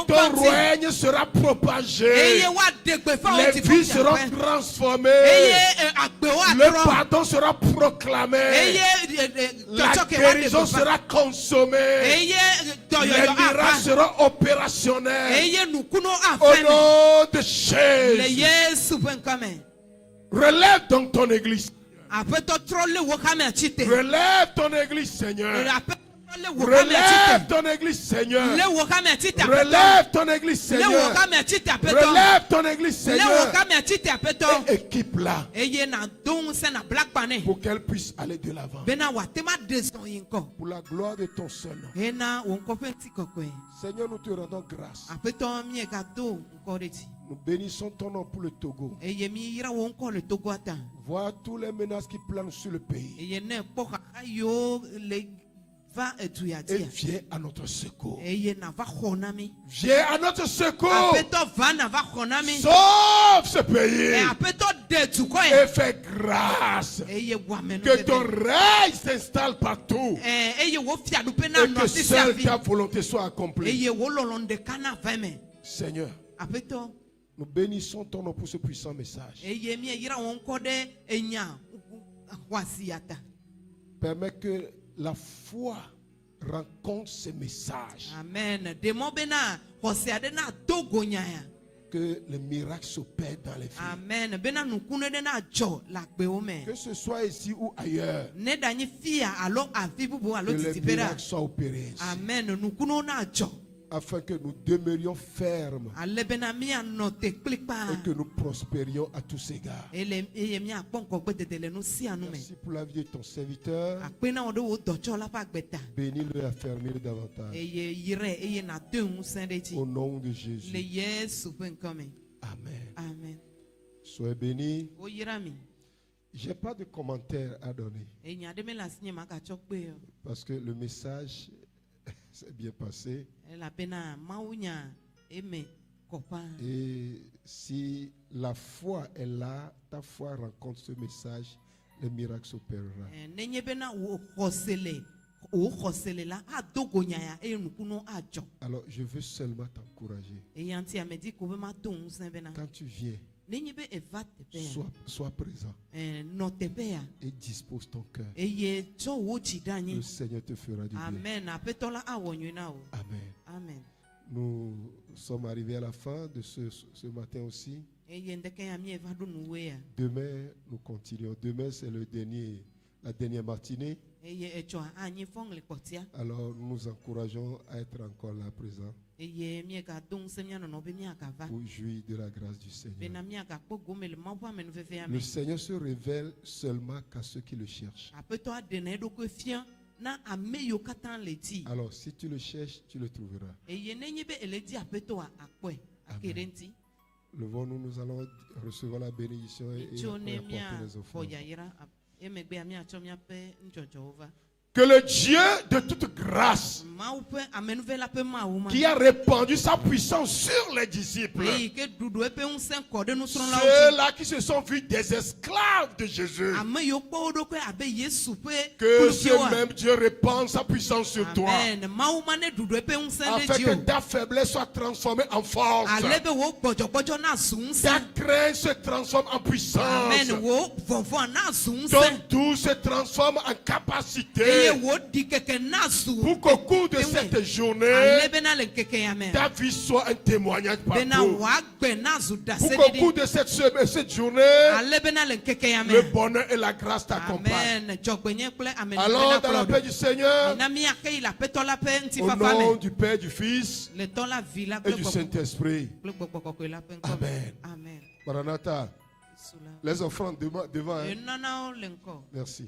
Ton règne sera propagé. Les vies seront transformées. Le pardon sera proclamé. La guérison sera consommée. Les miracles seront opérationnels. Au nom de Jésus. Relève donc ton église. Relève ton église, Seigneur. Relève ton église, Seigneur. Relève ton église, Seigneur. Relève ton église, Seigneur. Et équipe-la pour qu'elle puisse aller de l'avant. Pour la gloire de ton seul nom. Seigneur, nous te rendons grâce. Nous bénissons ton nom pour le Togo. Vois tous les menaces qui planent sur le pays. Et viens à notre secours. Viens à notre secours. Sauve ce pays. Et fais grâce. Que ton règne s'installe partout. Et que seule ta volonté soit accomplie. Seigneur, nous bénissons ton nom pour ce puissant message. Permets que la foi rencontre ces messages. Amen. Que les miracles s'opèrent dans les vies. Amen. Que ce soit ici ou ailleurs. Que les miracles soient opérés. Amen. afin que nous demeurions fermes ale bena mianɔ te kpli et kpaa que nous prospérions à tous égards. eye miakpɔ ŋgɔgbedede le nu sia nu me Merci pour la vie de ton serviteur. akpe na wɔ ɖe wo dɔtsɔla ƒe agbeta Bénis-le et affermis-le davantage. eye yirɛ eye nato ŋusẽ ɖe dzi Au nom de le Jésus. Yesu ƒe ŋkɔ me Amen. amen Sois béni. woyra mi Je n'ai pas de commentaire à donner enya ɖe mele asi nye magatsɔ kpe o parce que le message s'est bien passé. elabena mawu nya eme kɔ ƒãa Et si la foi est là, ta foi rencontre ce message, le miracle s'opérera. nenye bena wò xɔse le la ado go nya ya eye nukunu adzɔ Alors, je veux seulement t'encourager. eya ŋuti amedi ko be mato ŋusẽ bena Quand tu viens, nenye be eva teƒe ya sois présent nɔ teƒe ya et dispose ton cœur. eye tsɔ wo dzi ɖe Le anyi Seigneur te fera du bien. amen aƒetɔ la awɔ nyui na wo Amen. amen Nous sommes arrivés à la fin de ce matin aussi. eye ŋdeke ya mieva ɖo nuwoe ya Demain, nous continuons. Demain, c'est la dernière matinée. eye etsɔ anyi fɔŋ le kpɔtia Alors, nous nous encourageons à être encore là présent eye miegado ŋusẽ mianɔnɔ be miagava pour jouir de la grâce du Seigneur. bena miagakpɔ gome le mawu ƒe amenuvevea me Le Seigneur se révèle seulement qu'à ceux qui le cherchent. aƒetɔ aɖena eɖokui fia na ame yiwo katã le dzi Alors, si tu le cherches, tu le trouveras. eye nenye be ele dzi aƒetɔa akpɔe ake ɖe ŋuti Levons-nous, nous allons recevoir la bénédiction et tso ne apporter les miafɔ offrandes. yayra emegbea miatsɔ miaƒe nudzɔdzɔwo va Que le Dieu de toute grâce, mawu ƒe amenuvela ƒe mawu ma qui a répandu sa puissance sur les disciples, eyi ke ɖuɖu eƒe ŋusẽ kɔ ɖe nusrɔ̃lawo dzi ceux-là qui se sont vus des esclaves de Jésus, ame yiwo kpɔ wo ɖokui abe Yesu ƒe que ce kluviwoa même Dieu répande sa puissance sur toi, amen mawu ma ne ɖuɖu eƒe ŋusẽ ɖe afin dzi que o ta faiblesse soit transformée en force, ale be wo gbɔdzɔgbɔdzɔ na zu ta ŋusẽ crainte se transforme en puissance, amen wo vɔvɔ na zu ton ŋusẽ doute se transforme en eye capacité, wo ɖi keke na zu pour qu'au cours de cette journée, ale bena le ŋkeke ya me ta vie soit un témoignage bena partout. wòagbe na zu Pour qu'au cours ɖaseɖiɖi de cette journée, ale bena le ŋkeke ya me le bonheur et la grâce t'accompagnent. amen dzɔgbenye kple Allons amenuvela dans la paix kplɔ du Seigneur, na miake yi le aƒetɔ la ƒe au ŋutifafa nom me du Père, du Fils le tɔ la vi la et kple du gbɔgbɔ Saint-Esprit. kple gbɔgbɔ kɔkɔe la ƒe ŋkɔ Amen. me amen Maranatha, Yesu la les offrandes devant. Hein? enanawo le ŋkɔ Merci.